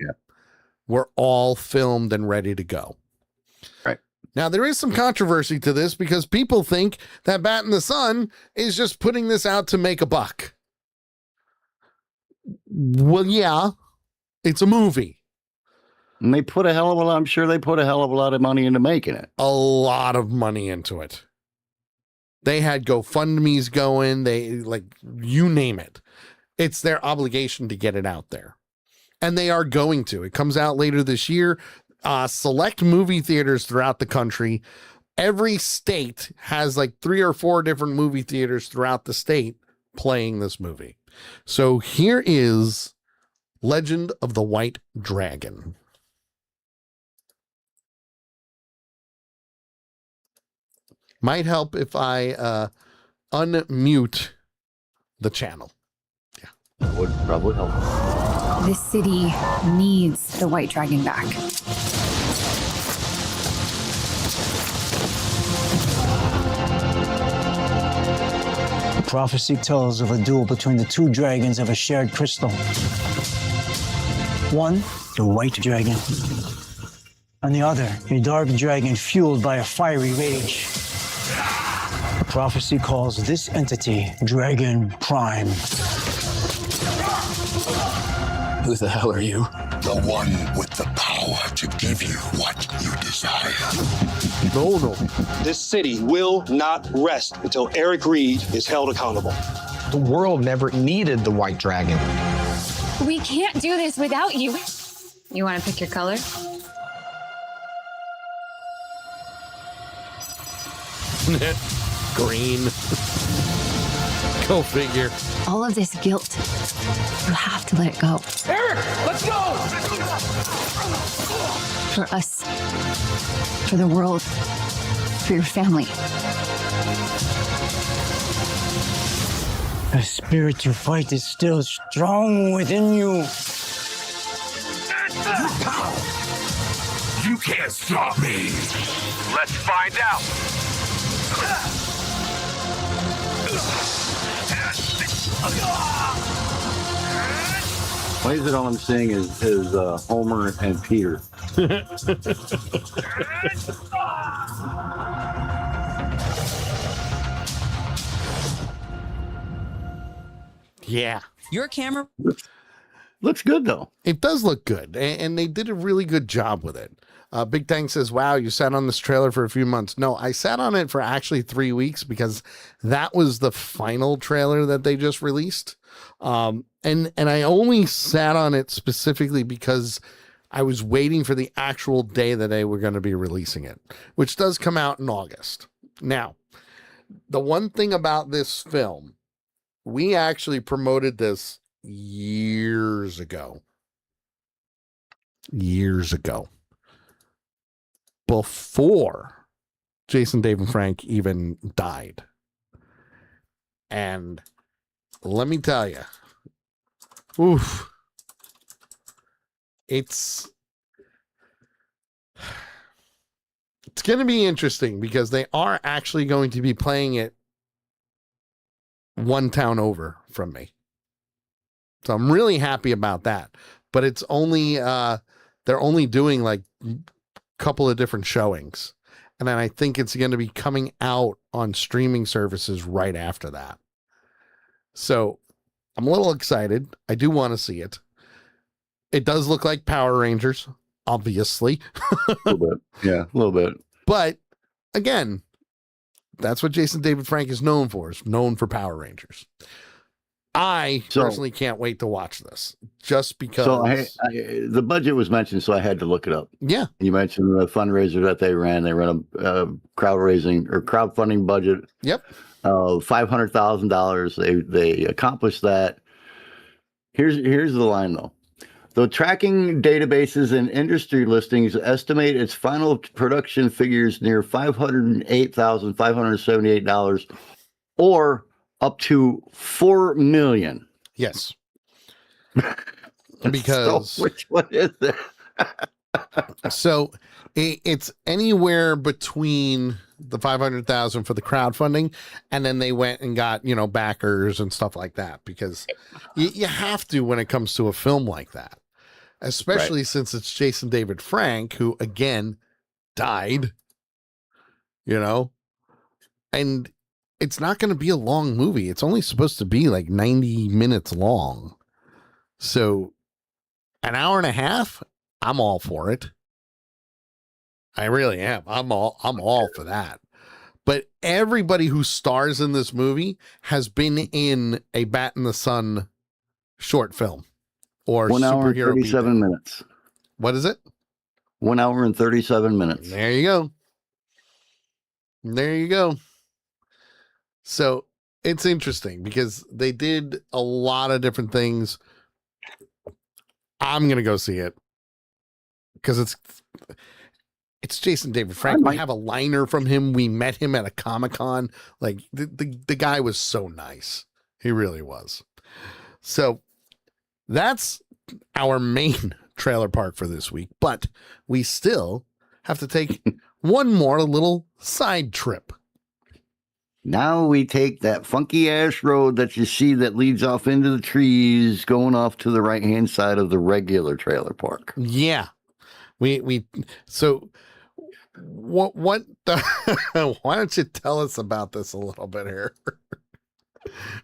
were all filmed and ready to go.
Right.
Now, there is some controversy to this because people think that Bat in the Sun is just putting this out to make a buck. Well, yeah. It's a movie.
And they put I'm sure they put a hell of a lot of money into making it.
A lot of money into it. They had GoFundMe's going. You name it. It's their obligation to get it out there. And they are going to. It comes out later this year. Select movie theaters throughout the country. Every state has 3 or 4 different movie theaters throughout the state playing this movie. So here is Legend of the White Dragon. Might help if I unmute the channel.
Yeah, that would probably help.
This city needs the White Dragon back.
Prophecy tells of a duel between the 2 dragons of a shared crystal. One, the white dragon, and the other, a dark dragon fueled by a fiery rage. The prophecy calls this entity Dragon Prime.
Who the hell are you?
The one with the power to give you what you desire.
No.
This city will not rest until Eric Reed is held accountable.
The world never needed the White Dragon.
We can't do this without you. You want to pick your color?
Green. Go figure.
All of this guilt, you have to let it go.
Eric, let's go!
For us, for the world, for your family.
The spirit to fight is still strong within you.
You can't stop me.
Let's find out.
Why is it all I'm seeing is Homer and Peter?
Yeah.
Your camera
looks good, though.
It does look good, and they did a really good job with it. Big Tank says, wow, you sat on this trailer for a few months. No, I sat on it for actually 3 weeks because that was the final trailer that they just released. And I only sat on it specifically because I was waiting for the actual day that they were going to be releasing it, which does come out in August. Now, the one thing about this film, we actually promoted this years ago. Before Jason David Frank even died. And let me tell you, it's going to be interesting because they are actually going to be playing it one town over from me. So I'm really happy about that. But it's only, they're only doing like a couple of different showings. And then I think it's going to be coming out on streaming services right after that. So I'm a little excited. I do want to see it. It does look like Power Rangers, obviously.
A little bit. Yeah, a little bit.
But again, that's what Jason David Frank is known for. Is known for Power Rangers. I personally can't wait to watch this just because.
So the budget was mentioned, so I had to look it up.
Yeah.
You mentioned the fundraiser that they ran. They ran a crowdfunding budget.
Yep.
$500,000. They accomplished that. Here's the line though. The tracking databases and industry listings estimate its final production figures near $508,578 or up to $4 million.
Yes. Because
so which one is it?
So it's anywhere between the 500,000 for the crowdfunding, and then they went and got, backers and stuff like that, because you have to when it comes to a film like that, especially since it's Jason David Frank, who again died, and it's not going to be a long movie. It's only supposed to be like 90 minutes long. So an hour and a half, I'm all for it. I really am. I'm all for that. But everybody who stars in this movie has been in a Bat in the Sun short film or
1 hour and
superhero
37 minutes.
What is it?
1 hour and 37 minutes.
There you go. There you go. So it's interesting because they did a lot of different things. I'm going to go see it because it's Jason David Frank. We have a liner from him. We met him at a Comic-Con. Like the guy was so nice. He really was. So that's our main trailer park for this week, but we still have to take one more little side trip.
Now we take that funky ass road that you see that leads off into the trees, going off to the right-hand side of the regular trailer park.
Yeah. So what the, why don't you tell us about this a little bit here?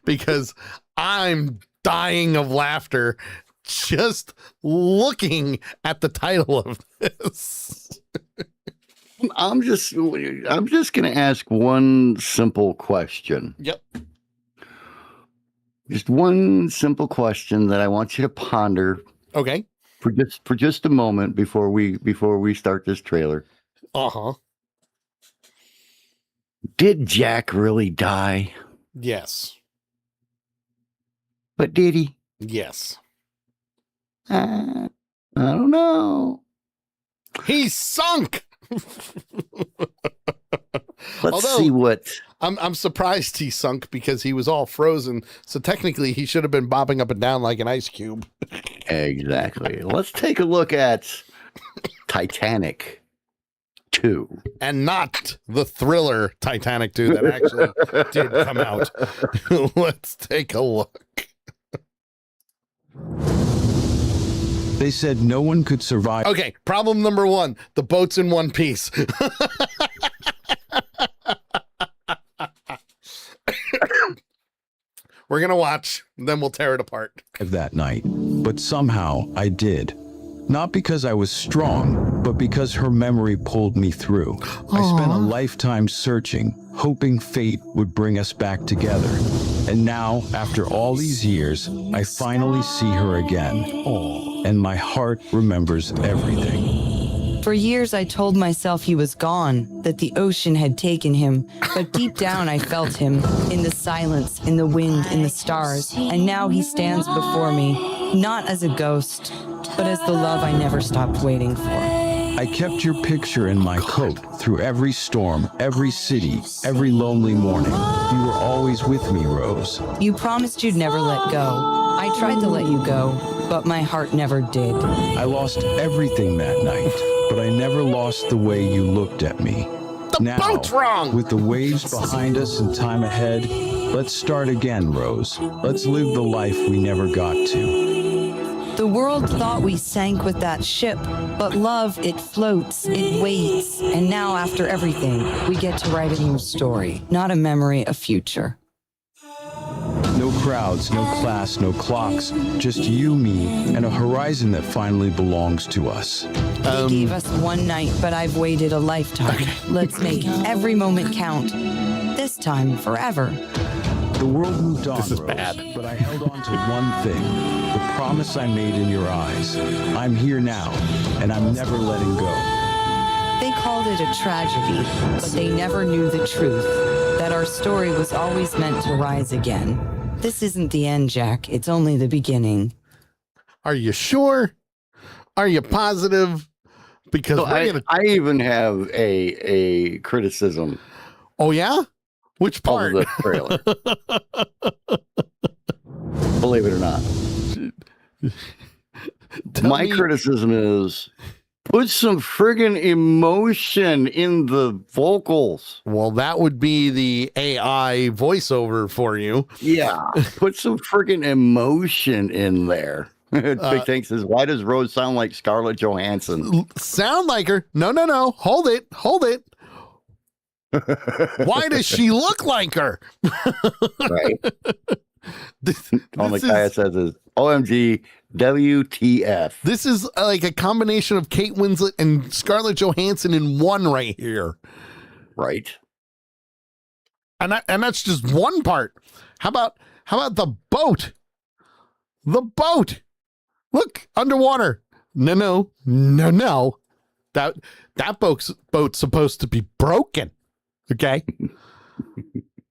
Because I'm dying of laughter just looking at the title of this.
I'm just going to ask one simple question.
Yep.
Just one simple question that I want you to ponder.
Okay.
For just a moment before we start this trailer.
Uh-huh.
Did Jack really die?
Yes.
But did he?
Yes.
I don't know.
He sunk.
Let's see what.
I'm surprised he sunk because he was all frozen. So technically he should have been bobbing up and down like an ice cube.
Exactly. Let's take a look at Titanic 2.
And not the thriller Titanic 2 that actually did come out. Let's take a look.
They said no one could survive.
Okay, problem number one, the boat's in one piece. We're going to watch, then we'll tear it apart.
That night, but somehow I did. Not because I was strong, but because her memory pulled me through. I spent a lifetime searching, hoping fate would bring us back together. And now, after all these years, I finally see her again. And my heart remembers everything.
For years, I told myself he was gone, that the ocean had taken him. But deep down, I felt him, in the silence, in the wind, in the stars. And now he stands before me, not as a ghost, but as the love I never stopped waiting for.
I kept your picture in my coat through every storm, every city, every lonely morning. You were always with me, Rose.
You promised you'd never let go. I tried to let you go, but my heart never did.
I lost everything that night, but I never lost the way you looked at me.
The boat's wrong!
With the waves behind us and time ahead, let's start again, Rose. Let's live the life we never got to.
The world thought we sank with that ship, but love, it floats, it waits, and now after everything, we get to write a new story, not a memory, a future.
No crowds, no class, no clocks, just you, me, and a horizon that finally belongs to us.
They gave us one night, but I've waited a lifetime. Let's make every moment count. This time, forever.
The world moved on,
This is
Rose,
bad.
but I held on to one thing, the promise I made in your eyes. I'm here now, and I'm never letting go.
They called it a tragedy, but they never knew the truth, that our story was always meant to rise again. This isn't the end, Jack. It's only the beginning.
Are you sure? Are you positive? Because
So I even have a criticism.
Oh yeah? Which part?
Of the trailer. Believe it or not. My criticism is put some friggin' emotion in the vocals.
Well, that would be the AI voiceover for you.
Yeah. Put some friggin' emotion in there. Big Tank says, why does Rose sound like Scarlett Johansson?
Sound like her? No. Hold it. Why does she look like her?
Right. All the
this
guy
is-
says is OMG WTF.
This is like a combination of Kate Winslet and Scarlett Johansson in one right here.
Right.
And that's just one part. How about the boat? The boat. Look, underwater. No. That boat's supposed to be broken. Okay?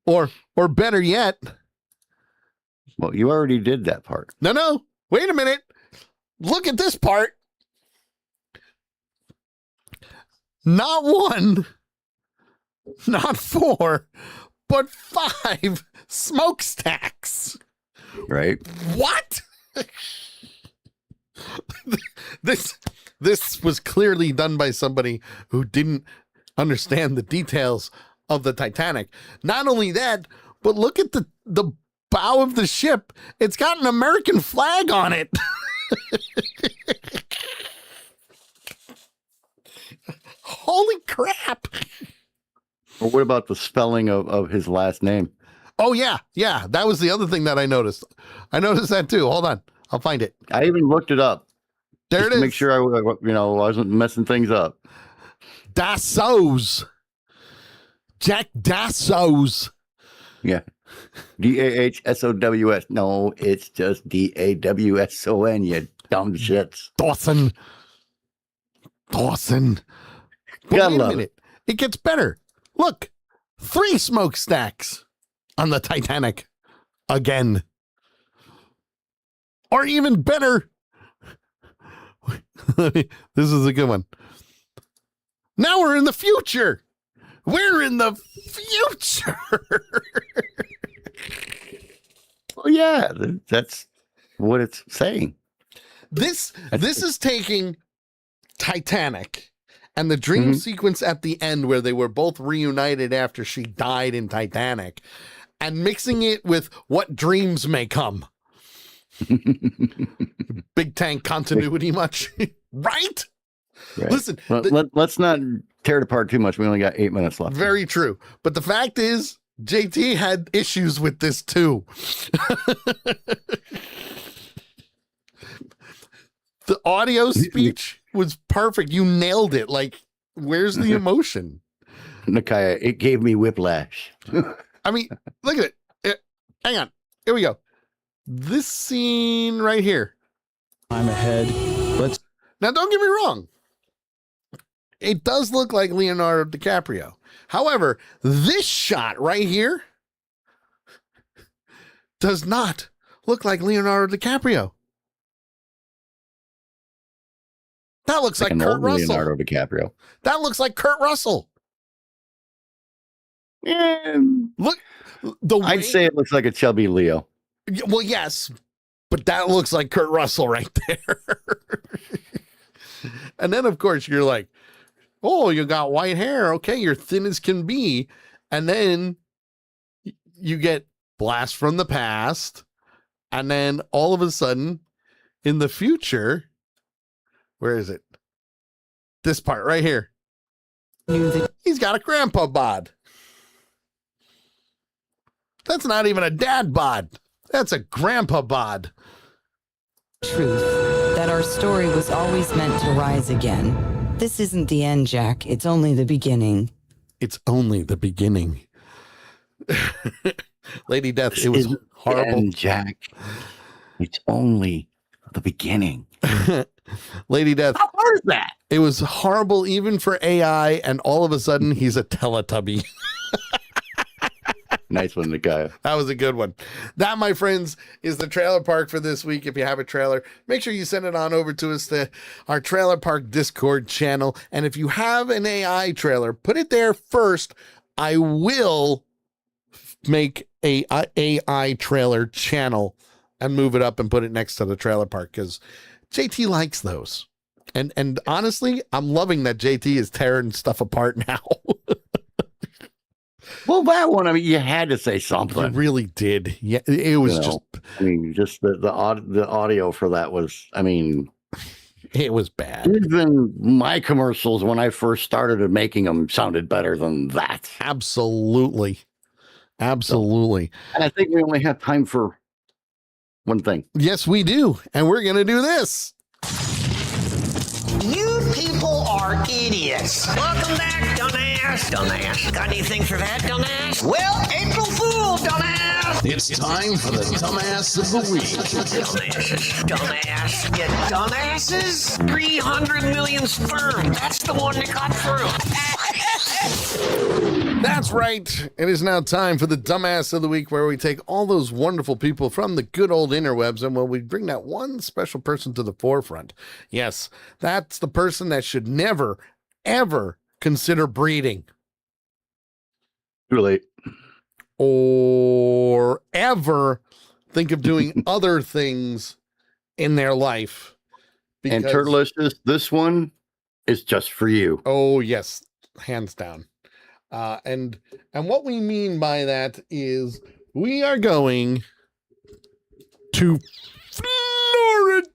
or better yet.
Well, you already did that part.
No. Wait a minute. Look at this part. Not one, not four, but 5 smokestacks.
Right.
What? This was clearly done by somebody who didn't understand the details of the Titanic. Not only that, but look at the bow of the ship. It's got an American flag on it. Holy crap.
Or what about the spelling of his last name?
Oh, yeah. That was the other thing that I noticed. I noticed that too. Hold on. I'll find it.
I even looked it up.
There it is.
Make sure I wasn't messing things up.
Dassos. Jack Dassos.
Yeah. DAHSOWS. No, it's just DAWSON, you dumb shits.
Dawson. But
Gotta
wait a
love
minute. It gets better. Look, 3 smokestacks on the Titanic again. Or even better. This is a good one. Now we're in the future. We're in the future.
Well, yeah, that's what it's saying.
This is taking Titanic and the dream sequence at the end where they were both reunited after she died in Titanic and mixing it with what dreams may come. Big Tank continuity much? Right? Listen,
let's not tear it apart too much. We only got 8 minutes left.
Very true. But the fact is, JT had issues with this too. The audio speech was perfect. You nailed it. Like, where's the emotion?
Nakaya, it gave me whiplash.
I mean, look at it. Hang on. Here we go. This scene right here.
I'm ahead.
Now, don't get me wrong. It does look like Leonardo DiCaprio. However, this shot right here does not look like Leonardo DiCaprio. That looks like Kurt Russell.
Leonardo DiCaprio.
That looks like Kurt Russell. Look,
I'd say it looks like a chubby Leo.
Well, yes, but that looks like Kurt Russell right there. And then, of course, you're like, oh, you got white hair. Okay, you're thin as can be. And then you get Blast from the Past. And then all of a sudden, in the future, where is it? This part right here. He's got a grandpa bod. That's not even a dad bod. That's a grandpa bod.
Truth that our story was always meant to rise again. This isn't the end, Jack. It's only the beginning.
It's only the beginning. Lady Death, it was horrible.
And Jack, it's only the beginning.
Lady Death.
How hard is that?
It was horrible even for AI, and all of a sudden he's a Teletubby.
Nice one, the guy.
That was a good one. That, my friends, is the trailer park for this week. If you have a trailer, make sure you send it on over to us, our trailer park Discord channel. And if you have an AI trailer, put it there first. I will make a AI trailer channel and move it up and put it next to the trailer park because JT likes those. And honestly, I'm loving that JT is tearing stuff apart now.
Well, that one, I mean, you had to say something.
You really did. Yeah, it was just.
I mean, just the audio for that was. I mean,
it was bad.
Even my commercials when I first started making them sounded better than that.
Absolutely. So,
and I think we only have time for one thing.
Yes, we do, and we're gonna do this.
You people are idiots. Welcome back, dumbass. Got anything for that, dumbass? Well, April Fool, dumbass.
It's time for the dumbass of the week.
Dumbass. You dumbasses? 300 million sperm. That's the one that got through.
That's right. It is now time for the dumbass of the week, where we take all those wonderful people from the good old interwebs and we bring that one special person to the forefront. Yes, that's the person that should never, ever consider breeding.
Too late.
Or ever think of doing other things in their life.
And Turtlicious, this one is just for you.
Oh, yes. Hands down. And what we mean by that is we are going to Florida.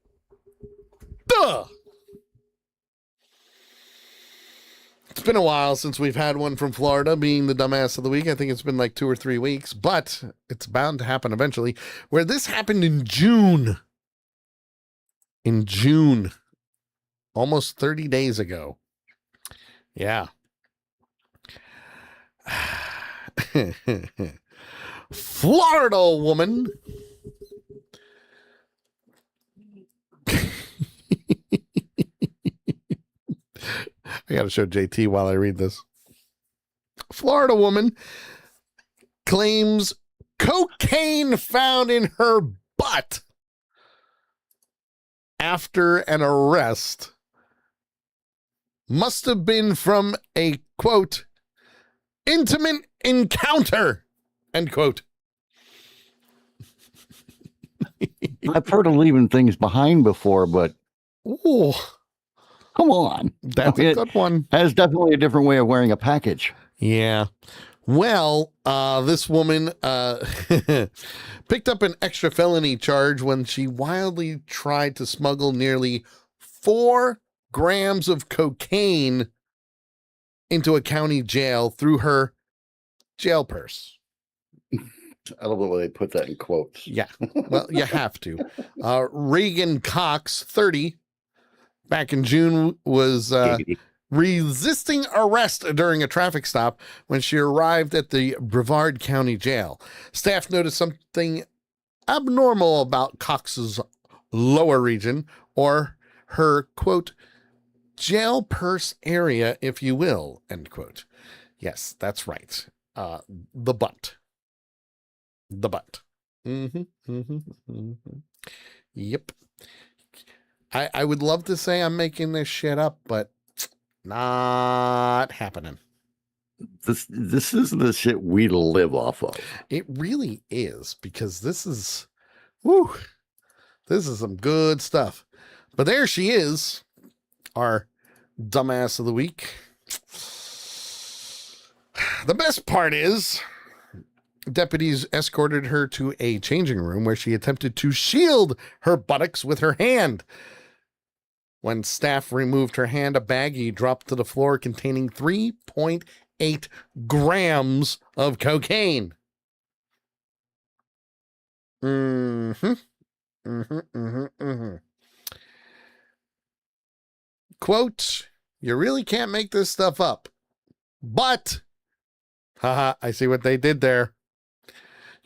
It's been a while since we've had one from Florida being the dumbass of the week. I think it's been like 2 or 3 weeks, but it's bound to happen eventually, where this happened in June. Almost 30 days ago. Yeah. Florida woman I gotta show JT while I read this. Florida woman claims cocaine found in her butt after an arrest must have been from a, quote, intimate encounter, end quote.
I've heard of leaving things behind before, but come on.
That's a good one.
That is definitely a different way of wearing a package.
Yeah. Well, this woman picked up an extra felony charge when she wildly tried to smuggle nearly 4 grams of cocaine into a county jail through her jail purse.
I love the way they put that in quotes.
Yeah, well, you have to. Reagan Cox, 30, back in June, was resisting arrest during a traffic stop when she arrived at the Brevard County Jail. Staff noticed something abnormal about Cox's lower region, or her, quote, jail purse area, if you will, end quote. Yes, that's right. The butt. The butt. Yep. I would love to say I'm making this shit up, but not happening.
This is the shit we live off of.
It really is, because this is some good stuff. But there she is, our dumbass of the week. The best part is Deputies escorted her to a changing room where she attempted to shield her buttocks with her hand. When staff removed her hand, a baggie dropped to the floor containing 3.8 grams of cocaine. Quote, "You really can't make this stuff up. But, haha, I see what they did there.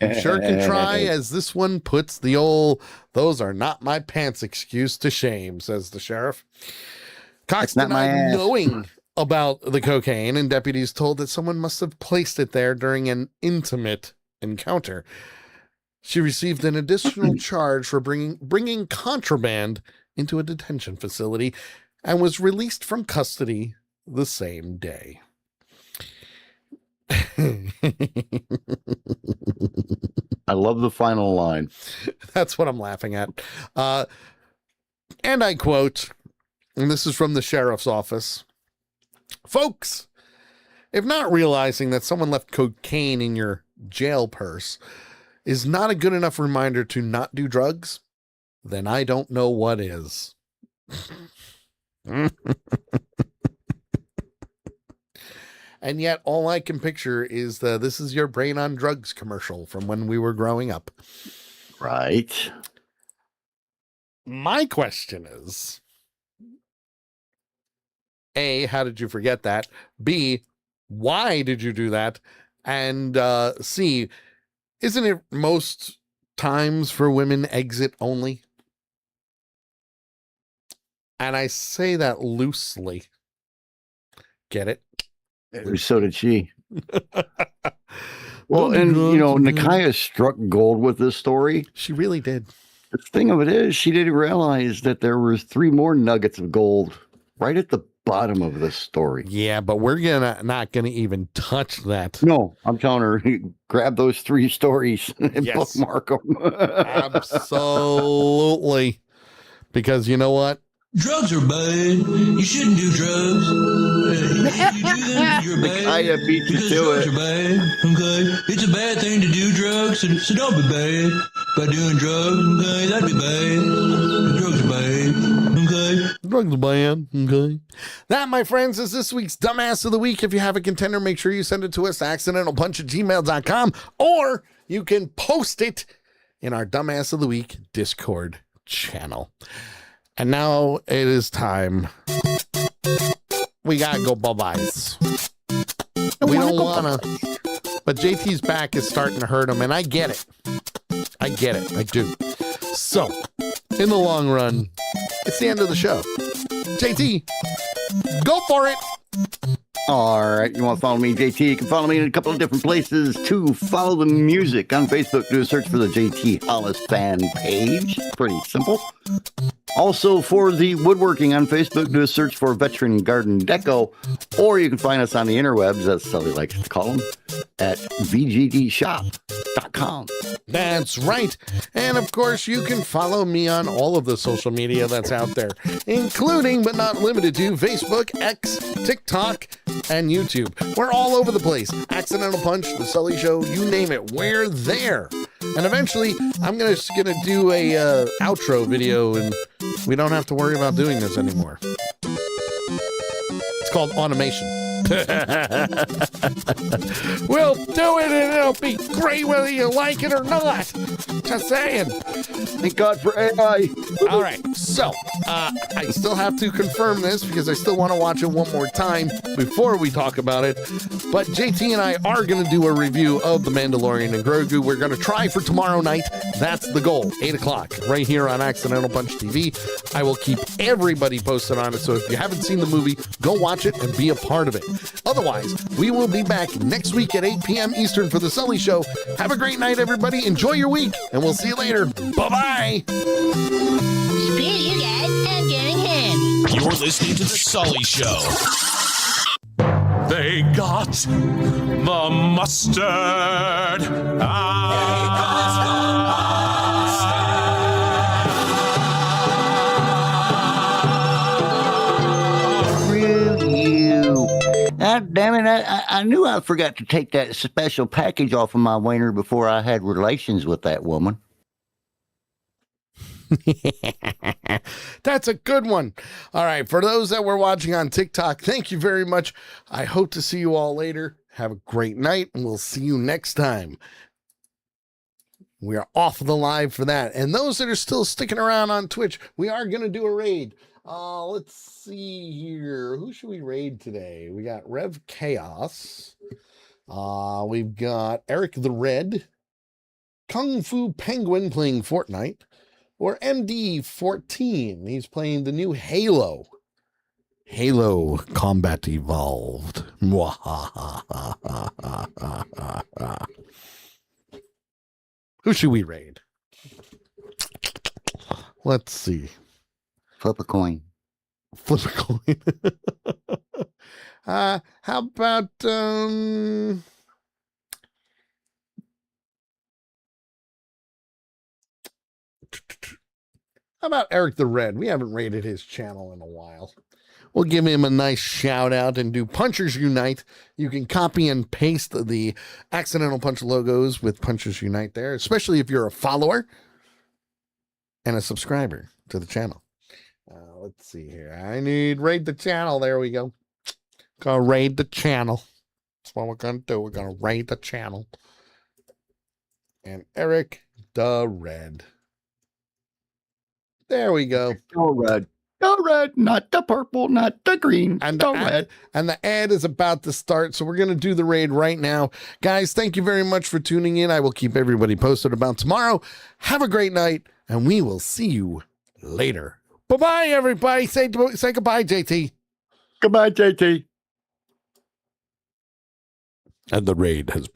You sure can try, as this one puts the old 'those are not my pants' excuse to shame," says the sheriff. Cox denied knowing about the cocaine, and deputies told that someone must have placed it there during an intimate encounter. She received an additional charge for bringing contraband into a detention facility and was released from custody the same day.
I love the final line.
That's what I'm laughing at. And I quote, and this is from the sheriff's office, "Folks, if not realizing that someone left cocaine in your jail purse is not a good enough reminder to not do drugs, then I don't know what is." And yet all I can picture is the "This is your brain on drugs" commercial from when we were growing up.
Right.
My question is, A, how did you forget that? B, why did you do that? And C, isn't it most times for women exit only? And I say that loosely. Get it?
So did she. Well, and Nakia struck gold with this story.
She really did.
The thing of it is, she didn't realize that there were 3 more nuggets of gold right at the bottom of this story.
Yeah, but we're not gonna even touch that.
No, I'm telling her, grab those 3 stories and bookmark them.
Absolutely. Because you know what?
Drugs are bad. You shouldn't do drugs. If you do them, you're bad.
I beat you to
drugs are bad. Okay, it's a bad thing to do drugs, so don't be bad by doing drugs. Okay, that'd be bad. Drugs are bad. Okay,
drugs are bad. Okay. That, my friends, is this week's Dumbass of the Week. If you have a contender, make sure you send it to us accidentalpunch@gmail.com, or you can post it in our Dumbass of the Week Discord channel. And now it is time. We gotta go bye-byes. We don't wanna, but JT's back is starting to hurt him, and I get it. I do. So, in the long run, it's the end of the show. JT, go for it.
All right, you want to follow me, JT? You can follow me in a couple of different places. To follow the music on Facebook, do a search for the JT Hollis fan page. Pretty simple. Also, for the woodworking on Facebook, do a search for Veteran Garden Deco, or you can find us on the interwebs, as Sully likes to call them, at vgdshop.com.
That's right. And of course, you can follow me on all of the social media that's out there, including but not limited to Facebook, X, TikTok, and YouTube. We're all over the place. Accidental Punch, The Sully Show, you name it. We're there. And eventually, I'm just gonna do a outro video, and we don't have to worry about doing this anymore. It's called automation. We'll do it, and it'll be great whether you like it or not. Just saying.
Thank God for AI.
All right, so I still have to confirm this because I still want to watch it one more time before we talk about it. But JT and I are going to do a review of The Mandalorian and Grogu. We're going to try for tomorrow night. That's the goal, 8 o'clock, right here on Accidental Punch TV. I will keep everybody posted on it. So if you haven't seen the movie, go watch it and be a part of it. Otherwise, we will be back next week at 8 p.m. Eastern for The Sully Show. Have a great night, everybody. Enjoy your week, and we'll see you later. Bye-bye.
Screw you guys, I'm getting him.
You're listening to The Sully Show. They got the mustard.
God damn it. I knew I forgot to take that special package off of my wiener before I had relations with that woman.
That's a good one. All right. For those that were watching on TikTok, thank you very much. I hope to see you all later. Have a great night, and we'll see you next time. We are off the live for that. And those that are still sticking around on Twitch, we are going to do a raid. Let's see here. Who should we raid today? We got Rev Chaos. We've got Eric the Red, Kung Fu Penguin playing Fortnite, or MD14. He's playing the new Halo. Halo Combat Evolved. Who should we raid? Let's see.
Flip a coin.
Flip a coin. How about how about Eric the Red? We haven't raided his channel in a while. We'll give him a nice shout out and do Punchers Unite. You can copy and paste the Accidental Punch logos with Punchers Unite there, especially if you're a follower and a subscriber to the channel. Let's see here. I need raid the channel. There we go. Gonna raid the channel. That's what we're gonna do. We're gonna raid the channel. And Eric the Red. There we go.
Go red. Go red, not the purple, not the green.
And
the red.
And the ad is about to start, so we're going to do the raid right now. Guys, thank you very much for tuning in. I will keep everybody posted about tomorrow. Have a great night, and we will see you later. Bye-bye, everybody. Say goodbye, JT.
Goodbye, JT.
And the raid has